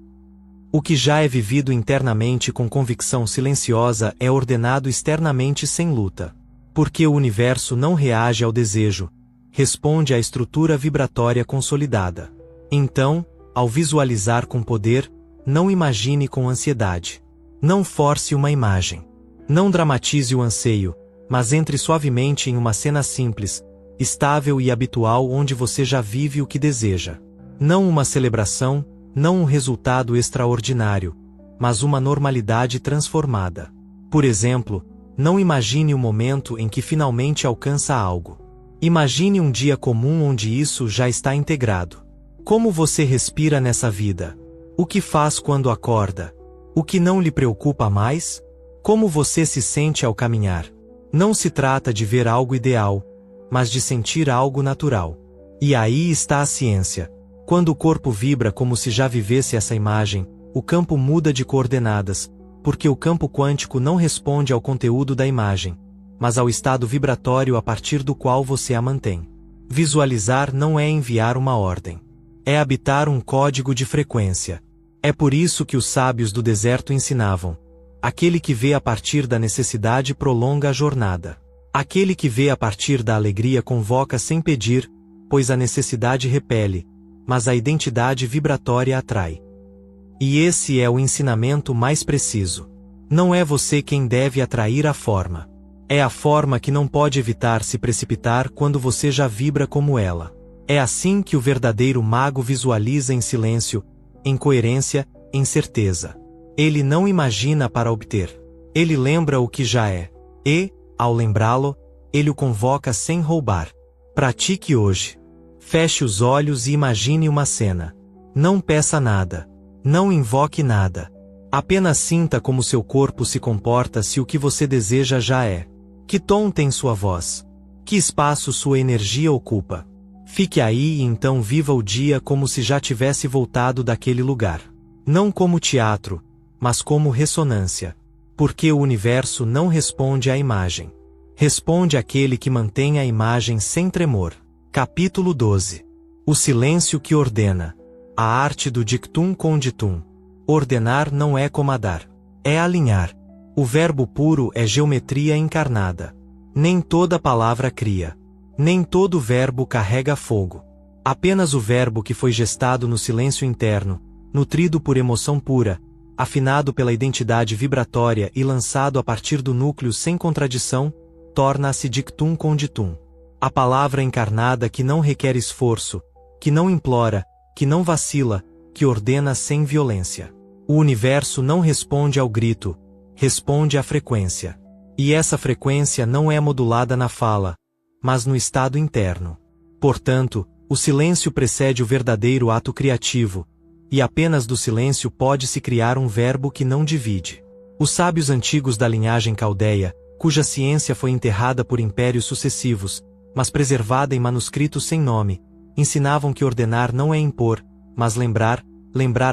[SPEAKER 1] O que já é vivido internamente com convicção silenciosa é ordenado externamente sem luta. Porque o universo não reage ao desejo, responde à estrutura vibratória consolidada. Então, ao visualizar com poder, não imagine com ansiedade. Não force uma imagem. Não dramatize o anseio, mas entre suavemente em uma cena simples, estável e habitual onde você já vive o que deseja. Não uma celebração, não um resultado extraordinário, mas uma normalidade transformada. Por exemplo, não imagine o momento em que finalmente alcança algo. Imagine um dia comum onde isso já está integrado. Como você respira nessa vida? O que faz quando acorda? O que não lhe preocupa mais? Como você se sente ao caminhar? Não se trata de ver algo ideal, mas de sentir algo natural. E aí está a ciência. Quando o corpo vibra como se já vivesse essa imagem, o campo muda de coordenadas, porque o campo quântico não responde ao conteúdo da imagem, mas ao estado vibratório a partir do qual você a mantém. Visualizar não é enviar uma ordem. É habitar um código de frequência. É por isso que os sábios do deserto ensinavam: aquele que vê a partir da necessidade prolonga a jornada. Aquele que vê a partir da alegria convoca sem pedir, pois a necessidade repele, mas a identidade vibratória atrai. E esse é o ensinamento mais preciso. Não é você quem deve atrair a forma. É a forma que não pode evitar se precipitar quando você já vibra como ela. É assim que o verdadeiro mago visualiza em silêncio, em coerência, em certeza. Ele não imagina para obter. Ele lembra o que já é. E, ao lembrá-lo, Ele o convoca sem roubar. Pratique hoje. Feche os olhos e imagine uma cena. Não peça nada. Não invoque nada. Apenas sinta como seu corpo se comporta se o que você deseja já é. Que tom tem sua voz? Que espaço sua energia ocupa? Fique aí e então viva o dia como se já tivesse voltado daquele lugar. Não como teatro, mas como ressonância. Porque o universo não responde à imagem. Responde àquele que mantém a imagem sem tremor. Capítulo 12. O silêncio que ordena. A arte do dictum conditum. Ordenar não é comandar. É alinhar. O verbo puro é geometria encarnada. Nem toda palavra cria. Nem todo verbo carrega fogo. Apenas o verbo que foi gestado no silêncio interno, nutrido por emoção pura, afinado pela identidade vibratória e lançado a partir do núcleo sem contradição, torna-se dictum conditum. A palavra encarnada que não requer esforço, que não implora, que não vacila, que ordena sem violência. O universo não responde ao grito, responde à frequência. E essa frequência não é modulada na fala, mas no estado interno. Portanto, o silêncio precede o verdadeiro ato criativo, e apenas do silêncio pode-se criar um verbo que não divide. Os sábios antigos da linhagem caldeia, cuja ciência foi enterrada por impérios sucessivos, mas preservada em manuscritos sem nome, ensinavam que ordenar não é impor, mas lembrar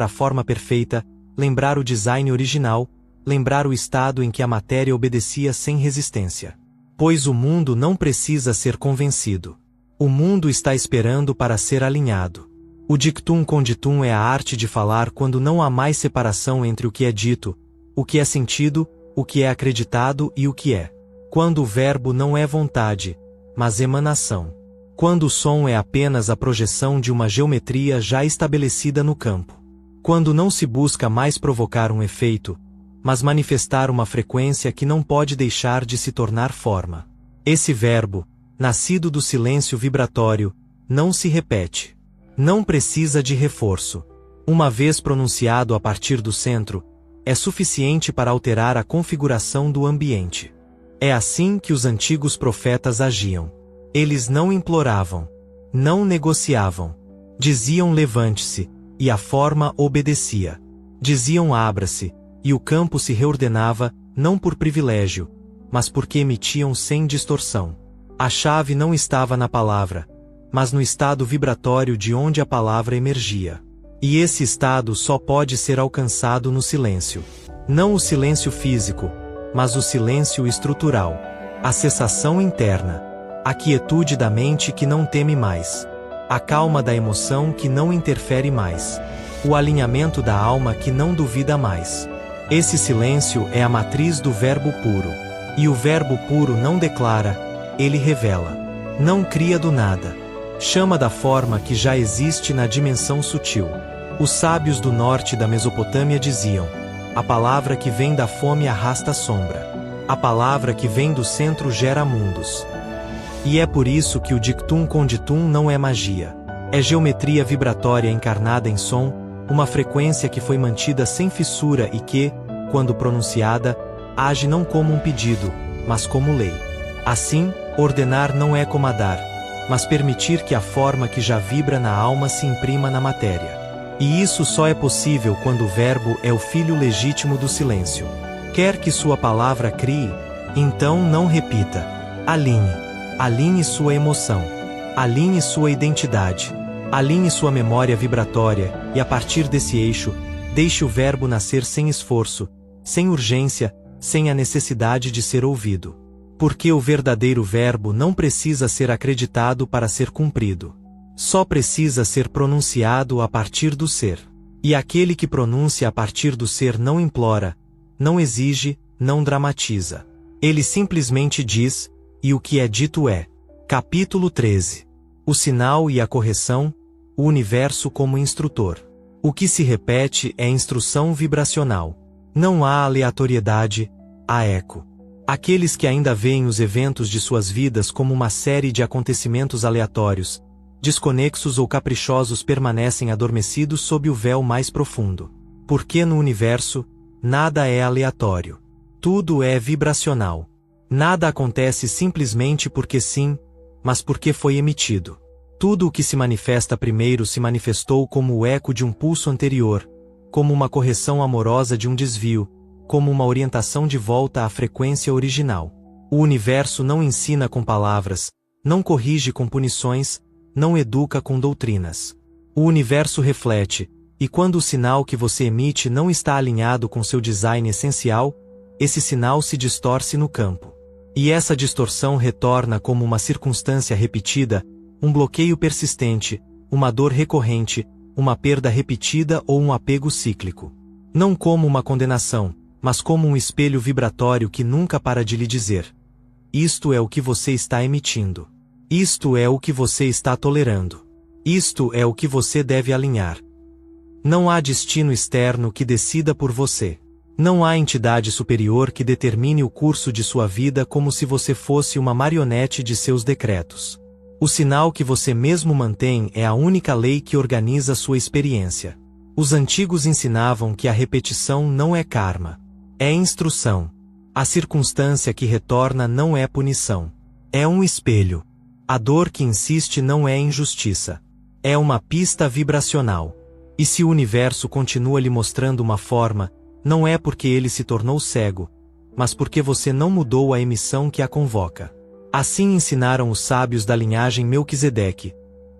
[SPEAKER 1] a forma perfeita, lembrar o design original, lembrar o estado em que a matéria obedecia sem resistência. Pois o mundo não precisa ser convencido. O mundo está esperando para ser alinhado. O dictum conditum é a arte de falar quando não há mais separação entre o que é dito, o que é sentido, o que é acreditado e o que é. Quando o verbo não é vontade, mas emanação. Quando o som é apenas a projeção de uma geometria já estabelecida no campo. Quando não se busca mais provocar um efeito, mas manifestar uma frequência que não pode deixar de se tornar forma. Esse verbo, nascido do silêncio vibratório, não se repete. Não precisa de reforço. Uma vez pronunciado a partir do centro, é suficiente para alterar a configuração do ambiente. É assim que os antigos profetas agiam. Eles não imploravam, não negociavam. Diziam levante-se, e a forma obedecia. Diziam abra-se, e o campo se reordenava, não por privilégio, mas porque emitiam sem distorção. A chave não estava na palavra, mas no estado vibratório de onde a palavra emergia. E esse estado só pode ser alcançado no silêncio. Não o silêncio físico, mas o silêncio estrutural. A cessação interna. A quietude da mente que não teme mais. A calma da emoção que não interfere mais. O alinhamento da alma que não duvida mais. Esse silêncio é a matriz do verbo puro. E o verbo puro não declara, ele revela. Não cria do nada. Chama da forma que já existe na dimensão sutil. Os sábios do norte da Mesopotâmia diziam: a palavra que vem da fome arrasta a sombra. A palavra que vem do centro gera mundos. E é por isso que o dictum conditum não é magia. É geometria vibratória encarnada em som, uma frequência que foi mantida sem fissura e que, quando pronunciada, age não como um pedido, mas como lei. Assim, ordenar não é comandar, mas permitir que a forma que já vibra na alma se imprima na matéria. E isso só é possível quando o verbo é o filho legítimo do silêncio. Quer que sua palavra crie? Então não repita. Alinhe. Alinhe sua emoção. Alinhe sua identidade. Alinhe sua memória vibratória, e a partir desse eixo, deixe o verbo nascer sem esforço, sem urgência, sem a necessidade de ser ouvido. Porque o verdadeiro verbo não precisa ser acreditado para ser cumprido. Só precisa ser pronunciado a partir do ser. E aquele que pronuncia a partir do ser não implora, não exige, não dramatiza. Ele simplesmente diz, e o que é dito é. Capítulo 13. O sinal e a correção, o universo como instrutor. O que se repete é instrução vibracional. Não há aleatoriedade, há eco. Aqueles que ainda veem os eventos de suas vidas como uma série de acontecimentos aleatórios, desconexos ou caprichosos permanecem adormecidos sob o véu mais profundo. Porque no universo, nada é aleatório. Tudo é vibracional. Nada acontece simplesmente porque sim, mas porque foi emitido. Tudo o que se manifesta primeiro se manifestou como o eco de um pulso anterior, como uma correção amorosa de um desvio, como uma orientação de volta à frequência original. O universo não ensina com palavras, não corrige com punições, não educa com doutrinas. O universo reflete, e quando o sinal que você emite não está alinhado com seu design essencial, esse sinal se distorce no campo. E essa distorção retorna como uma circunstância repetida, um bloqueio persistente, uma dor recorrente, uma perda repetida ou um apego cíclico. Não como uma condenação, mas como um espelho vibratório que nunca para de lhe dizer: isto é o que você está emitindo. Isto é o que você está tolerando. Isto é o que você deve alinhar. Não há destino externo que decida por você. Não há entidade superior que determine o curso de sua vida como se você fosse uma marionete de seus decretos. O sinal que você mesmo mantém é a única lei que organiza sua experiência. Os antigos ensinavam que a repetição não é karma. É instrução. A circunstância que retorna não é punição. É um espelho. A dor que insiste não é injustiça. É uma pista vibracional. E se o universo continua lhe mostrando uma forma, não é porque ele se tornou cego, mas porque você não mudou a emissão que a convoca. Assim ensinaram os sábios da linhagem Melquisedeque.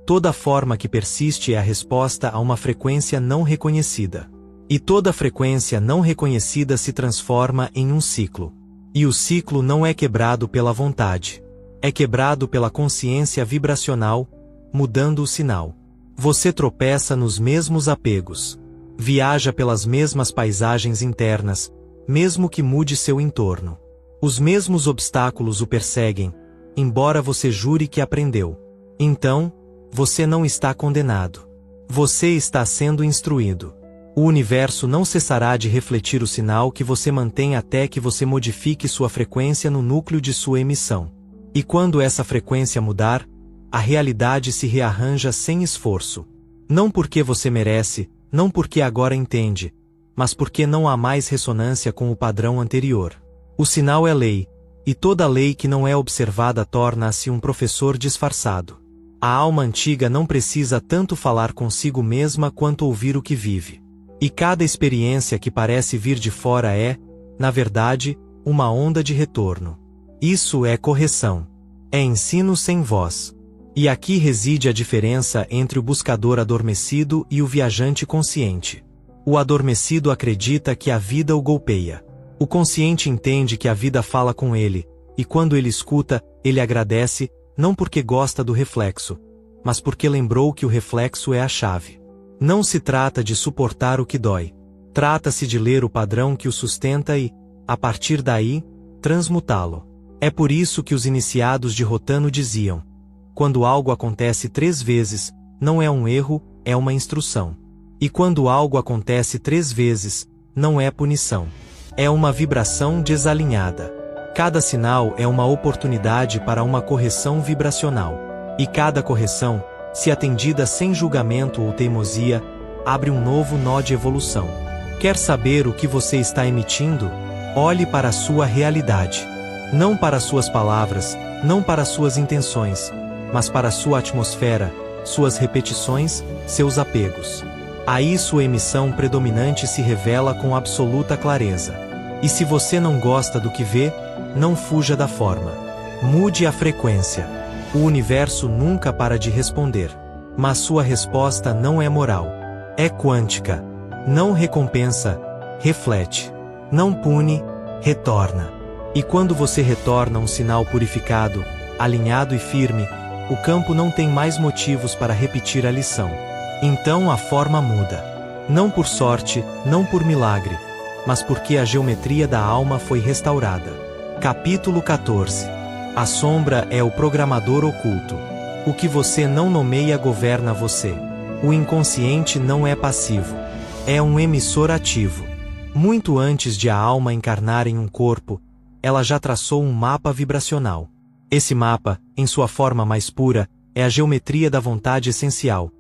[SPEAKER 1] Toda forma que persiste é a resposta a uma frequência não reconhecida. E toda frequência não reconhecida se transforma em um ciclo. E o ciclo não é quebrado pela vontade. É quebrado pela consciência vibracional, mudando o sinal. Você tropeça nos mesmos apegos. Viaja pelas mesmas paisagens internas, mesmo que mude seu entorno. Os mesmos obstáculos o perseguem, embora você jure que aprendeu. Então, você não está condenado. Você está sendo instruído. O universo não cessará de refletir o sinal que você mantém até que você modifique sua frequência no núcleo de sua emissão. E quando essa frequência mudar, a realidade se rearranja sem esforço. Não porque você merece, não porque agora entende, mas porque não há mais ressonância com o padrão anterior. O sinal é lei, e toda lei que não é observada torna-se um professor disfarçado. A alma antiga não precisa tanto falar consigo mesma quanto ouvir o que vive. E cada experiência que parece vir de fora é, na verdade, uma onda de retorno. Isso é correção. É ensino sem voz. E aqui reside a diferença entre o buscador adormecido e o viajante consciente. O adormecido acredita que a vida o golpeia. O consciente entende que a vida fala com ele, e quando ele escuta, ele agradece, não porque gosta do reflexo, mas porque lembrou que o reflexo é a chave. Não se trata de suportar o que dói. Trata-se de ler o padrão que o sustenta e, a partir daí, transmutá-lo. É por isso que os iniciados de Rotano diziam: quando algo acontece 3 vezes, não é um erro, é uma instrução. E quando algo acontece 3 vezes, não é punição. É uma vibração desalinhada. Cada sinal é uma oportunidade para uma correção vibracional. E cada correção, se atendida sem julgamento ou teimosia, abre um novo nó de evolução. Quer saber o que você está emitindo? Olhe para a sua realidade. Não para suas palavras, não para suas intenções, mas para sua atmosfera, suas repetições, seus apegos. Aí sua emissão predominante se revela com absoluta clareza. E se você não gosta do que vê, não fuja da forma. Mude a frequência. O universo nunca para de responder. Mas sua resposta não é moral. É quântica. Não recompensa, reflete. Não pune, retorna. E quando você retorna um sinal purificado, alinhado e firme, o campo não tem mais motivos para repetir a lição. Então a forma muda. Não por sorte, não por milagre, mas porque a geometria da alma foi restaurada. Capítulo 14. A sombra é o programador oculto. O que você não nomeia governa você. O inconsciente não é passivo. É um emissor ativo. Muito antes de a alma encarnar em um corpo, ela já traçou um mapa vibracional. Esse mapa, em sua forma mais pura, é a geometria da vontade essencial,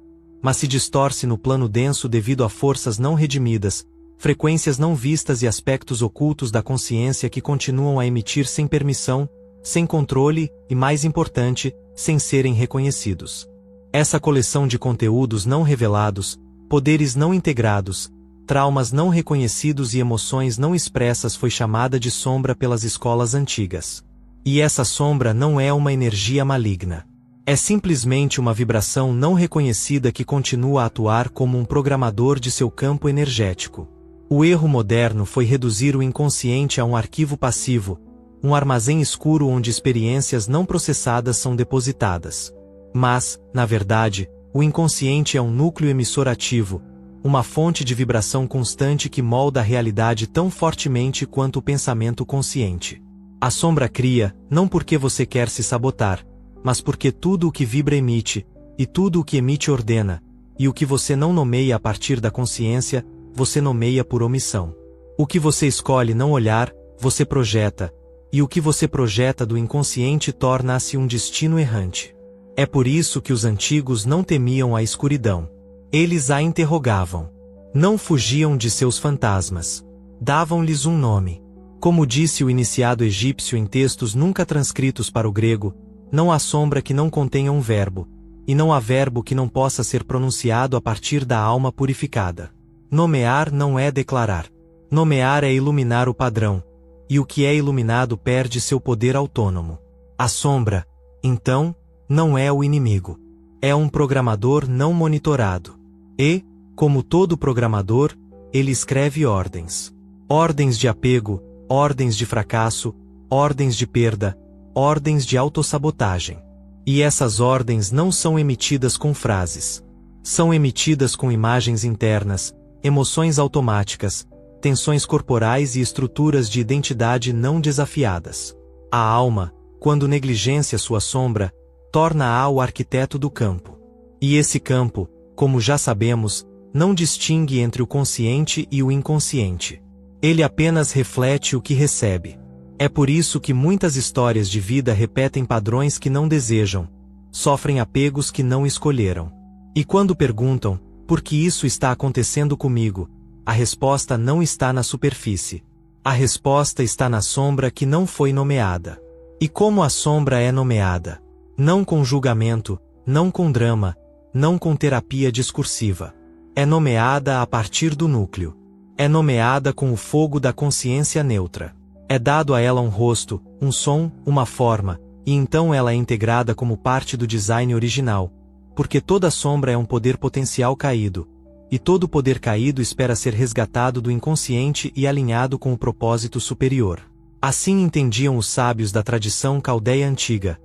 [SPEAKER 1] mas se distorce no plano denso devido a forças não redimidas, frequências não vistas e aspectos ocultos da consciência que continuam a emitir sem permissão, sem controle e, mais importante, sem serem reconhecidos. Essa coleção de conteúdos não revelados, poderes não integrados, traumas não reconhecidos e emoções não expressas foi chamada de sombra pelas escolas antigas. E essa sombra não é uma energia maligna. É simplesmente uma vibração não reconhecida que continua a atuar como um programador de seu campo energético. O erro moderno foi reduzir o inconsciente a um arquivo passivo, um armazém escuro onde experiências não processadas são depositadas. Mas, na verdade, o inconsciente é um núcleo emissor ativo, uma fonte de vibração constante que molda a realidade tão fortemente quanto o pensamento consciente. A sombra cria, não porque você quer se sabotar, mas porque tudo o que vibra emite, e tudo o que emite ordena, e o que você não nomeia a partir da consciência, você nomeia por omissão. O que você escolhe não olhar, você projeta, e o que você projeta do inconsciente torna-se um destino errante. É por isso que os antigos não temiam a escuridão. Eles a interrogavam. Não fugiam de seus fantasmas. Davam-lhes um nome. Como disse o iniciado egípcio em textos nunca transcritos para o grego, não há sombra que não contenha um verbo, e não há verbo que não possa ser pronunciado a partir da alma purificada. Nomear não é declarar. Nomear é iluminar o padrão, e o que é iluminado perde seu poder autônomo. A sombra, então, não é o inimigo. É um programador não monitorado. E, como todo programador, ele escreve ordens. Ordens de apego, ordens de fracasso, ordens de perda, ordens de autossabotagem. E essas ordens não são emitidas com frases. São emitidas com imagens internas, emoções automáticas, tensões corporais e estruturas de identidade não desafiadas. A alma, quando negligencia sua sombra, torna-a o arquiteto do campo. E esse campo, como já sabemos, não distingue entre o consciente e o inconsciente. Ele apenas reflete o que recebe. É por isso que muitas histórias de vida repetem padrões que não desejam, sofrem apegos que não escolheram. E quando perguntam, por que isso está acontecendo comigo, a resposta não está na superfície. A resposta está na sombra que não foi nomeada. E como a sombra é nomeada? Não com julgamento, não com drama, não com terapia discursiva. É nomeada a partir do núcleo. É nomeada com o fogo da consciência neutra. É dado a ela um rosto, um som, uma forma, e então ela é integrada como parte do design original, porque toda sombra é um poder potencial caído, e todo poder caído espera ser resgatado do inconsciente e alinhado com o propósito superior. Assim entendiam os sábios da tradição caldeia antiga.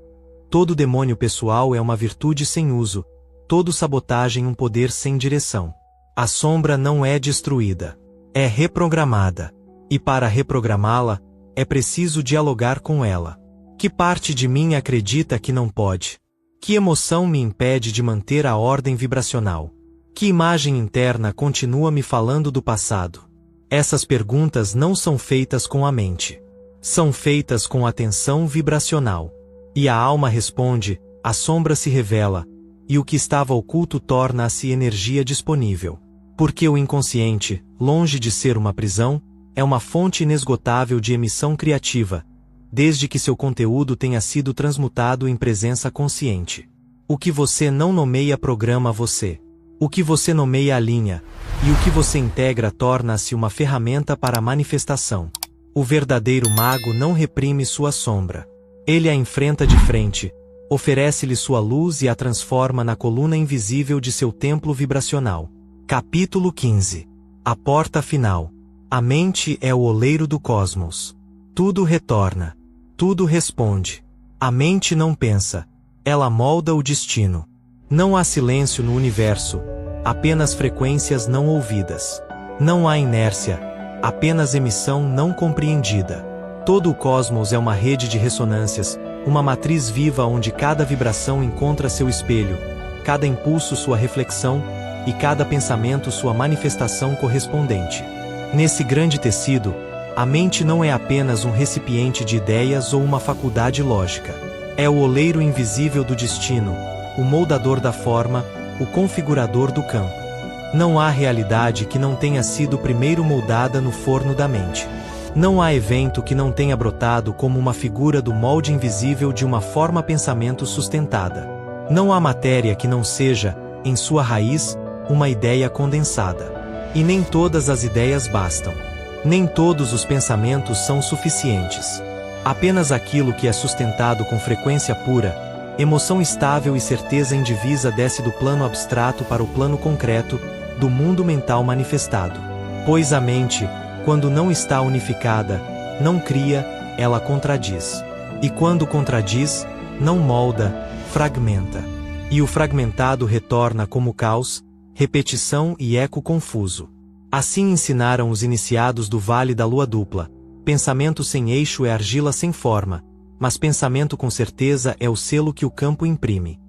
[SPEAKER 1] Todo demônio pessoal é uma virtude sem uso, todo sabotagem um poder sem direção. A sombra não é destruída, é reprogramada. E para reprogramá-la, é preciso dialogar com ela. Que parte de mim acredita que não pode? Que emoção me impede de manter a ordem vibracional? Que imagem interna continua me falando do passado? Essas perguntas não são feitas com a mente. São feitas com atenção vibracional. E a alma responde, a sombra se revela, e o que estava oculto torna-se energia disponível. Porque o inconsciente, longe de ser uma prisão, é uma fonte inesgotável de emissão criativa, desde que seu conteúdo tenha sido transmutado em presença consciente. O que você não nomeia programa você. O que você nomeia alinha, e o que você integra torna-se uma ferramenta para a manifestação. O verdadeiro mago não reprime sua sombra. Ele a enfrenta de frente, oferece-lhe sua luz e a transforma na coluna invisível de seu templo vibracional. Capítulo 15. A porta final. A mente é o oleiro do cosmos. Tudo retorna. Tudo responde. A mente não pensa. Ela molda o destino. Não há silêncio no universo, apenas frequências não ouvidas. Não há inércia, apenas emissão não compreendida. Todo o cosmos é uma rede de ressonâncias, uma matriz viva onde cada vibração encontra seu espelho, cada impulso sua reflexão, e cada pensamento sua manifestação correspondente. Nesse grande tecido, a mente não é apenas um recipiente de ideias ou uma faculdade lógica. É o oleiro invisível do destino, o moldador da forma, o configurador do campo. Não há realidade que não tenha sido primeiro moldada no forno da mente. Não há evento que não tenha brotado como uma figura do molde invisível de uma forma pensamento sustentada. Não há matéria que não seja, em sua raiz, uma ideia condensada. E nem todas as ideias bastam. Nem todos os pensamentos são suficientes. Apenas aquilo que é sustentado com frequência pura, emoção estável e certeza indivisa desce do plano abstrato para o plano concreto, do mundo mental manifestado. Pois a mente, quando não está unificada, não cria, ela contradiz. E quando contradiz, não molda, fragmenta. E o fragmentado retorna como caos, repetição e eco confuso. Assim ensinaram os iniciados do Vale da Lua Dupla: pensamento sem eixo é argila sem forma, mas pensamento com certeza é o selo que o campo imprime.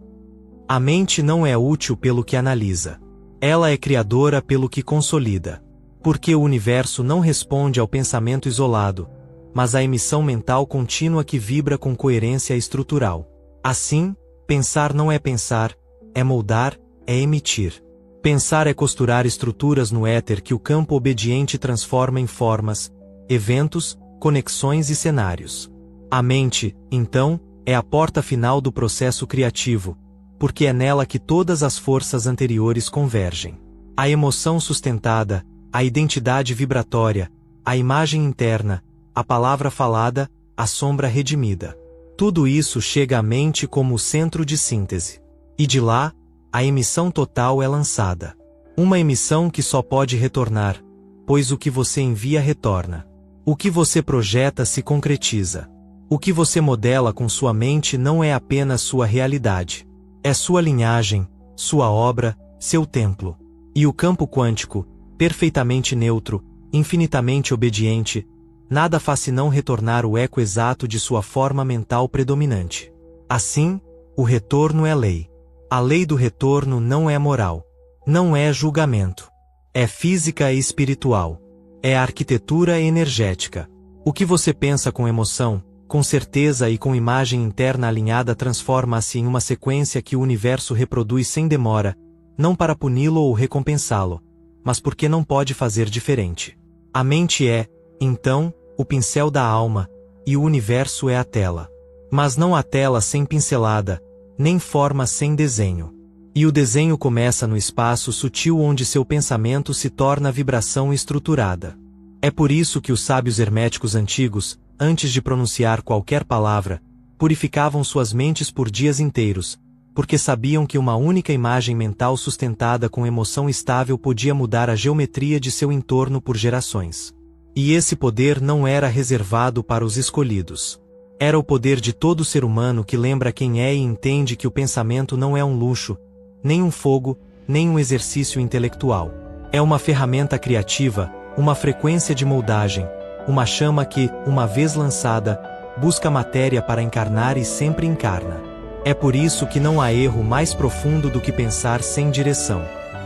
[SPEAKER 1] A mente não é útil pelo que analisa. Ela é criadora pelo que consolida. Porque o universo não responde ao pensamento isolado, mas à emissão mental contínua que vibra com coerência estrutural. Assim, pensar não é pensar, é moldar, é emitir. Pensar é costurar estruturas no éter que o campo obediente transforma em formas, eventos, conexões e cenários. A mente, então, é a porta final do processo criativo, porque é nela que todas as forças anteriores convergem. A emoção sustentada, a identidade vibratória, a imagem interna, a palavra falada, a sombra redimida. Tudo isso chega à mente como o centro de síntese. E de lá, a emissão total é lançada. Uma emissão que só pode retornar, pois o que você envia retorna. O que você projeta se concretiza. O que você modela com sua mente não é apenas sua realidade. É sua linhagem, sua obra, seu templo. E o campo quântico, perfeitamente neutro, infinitamente obediente, nada faz senão retornar o eco exato de sua forma mental predominante. Assim, o retorno é lei. A lei do retorno não é moral. Não é julgamento. É física e espiritual. É arquitetura energética. O que você pensa com emoção, com certeza e com imagem interna alinhada transforma-se em uma sequência que o universo reproduz sem demora, não para puni-lo ou recompensá-lo, mas porque não pode fazer diferente. A mente é, então, o pincel da alma, e o universo é a tela. Mas não há tela sem pincelada, nem forma sem desenho. E o desenho começa no espaço sutil onde seu pensamento se torna vibração estruturada. É por isso que os sábios herméticos antigos, antes de pronunciar qualquer palavra, purificavam suas mentes por dias inteiros, porque sabiam que uma única imagem mental sustentada com emoção estável podia mudar a geometria de seu entorno por gerações. E esse poder não era reservado para os escolhidos. Era o poder de todo ser humano que lembra quem é e entende que o pensamento não é um luxo, nem um fogo, nem um exercício intelectual. É uma ferramenta criativa, uma frequência de moldagem, uma chama que, uma vez lançada, busca matéria para encarnar e sempre encarna. É por isso que não há erro mais profundo do que pensar sem direção.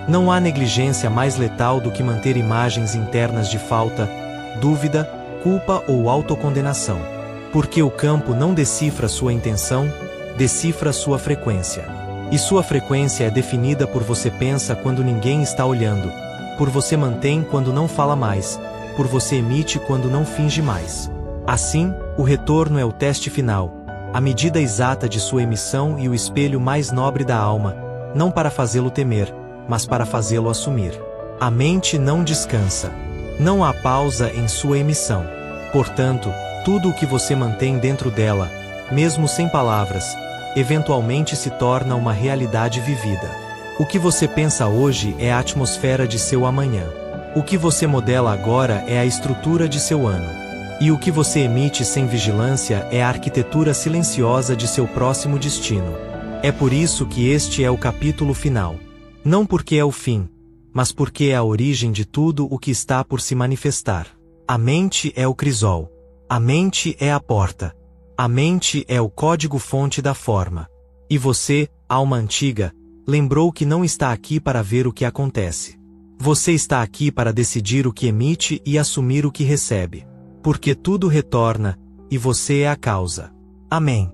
[SPEAKER 1] Não há negligência mais letal do que manter imagens internas de falta, dúvida, culpa ou autocondenação. Porque o campo não decifra sua intenção, decifra sua frequência. E sua frequência é definida por você pensa quando ninguém está olhando, por você mantém quando não fala mais, por você emite quando não finge mais. Assim, o retorno é o teste final, a medida exata de sua emissão e o espelho mais nobre da alma, não para fazê-lo temer, mas para fazê-lo assumir. A mente não descansa. Não há pausa em sua emissão. Portanto, tudo o que você mantém dentro dela, mesmo sem palavras, eventualmente se torna uma realidade vivida. O que você pensa hoje é a atmosfera de seu amanhã. O que você modela agora é a estrutura de seu ano. E o que você emite sem vigilância é a arquitetura silenciosa de seu próximo destino. É por isso que este é o capítulo final. Não porque é o fim, mas porque é a origem de tudo o que está por se manifestar. A mente é o crisol. A mente é a porta. A mente é o código-fonte da forma. E você, alma antiga, lembrou que não está aqui para ver o que acontece. Você está aqui para decidir o que emite e assumir o que recebe. Porque tudo retorna, e você é a causa. Amém.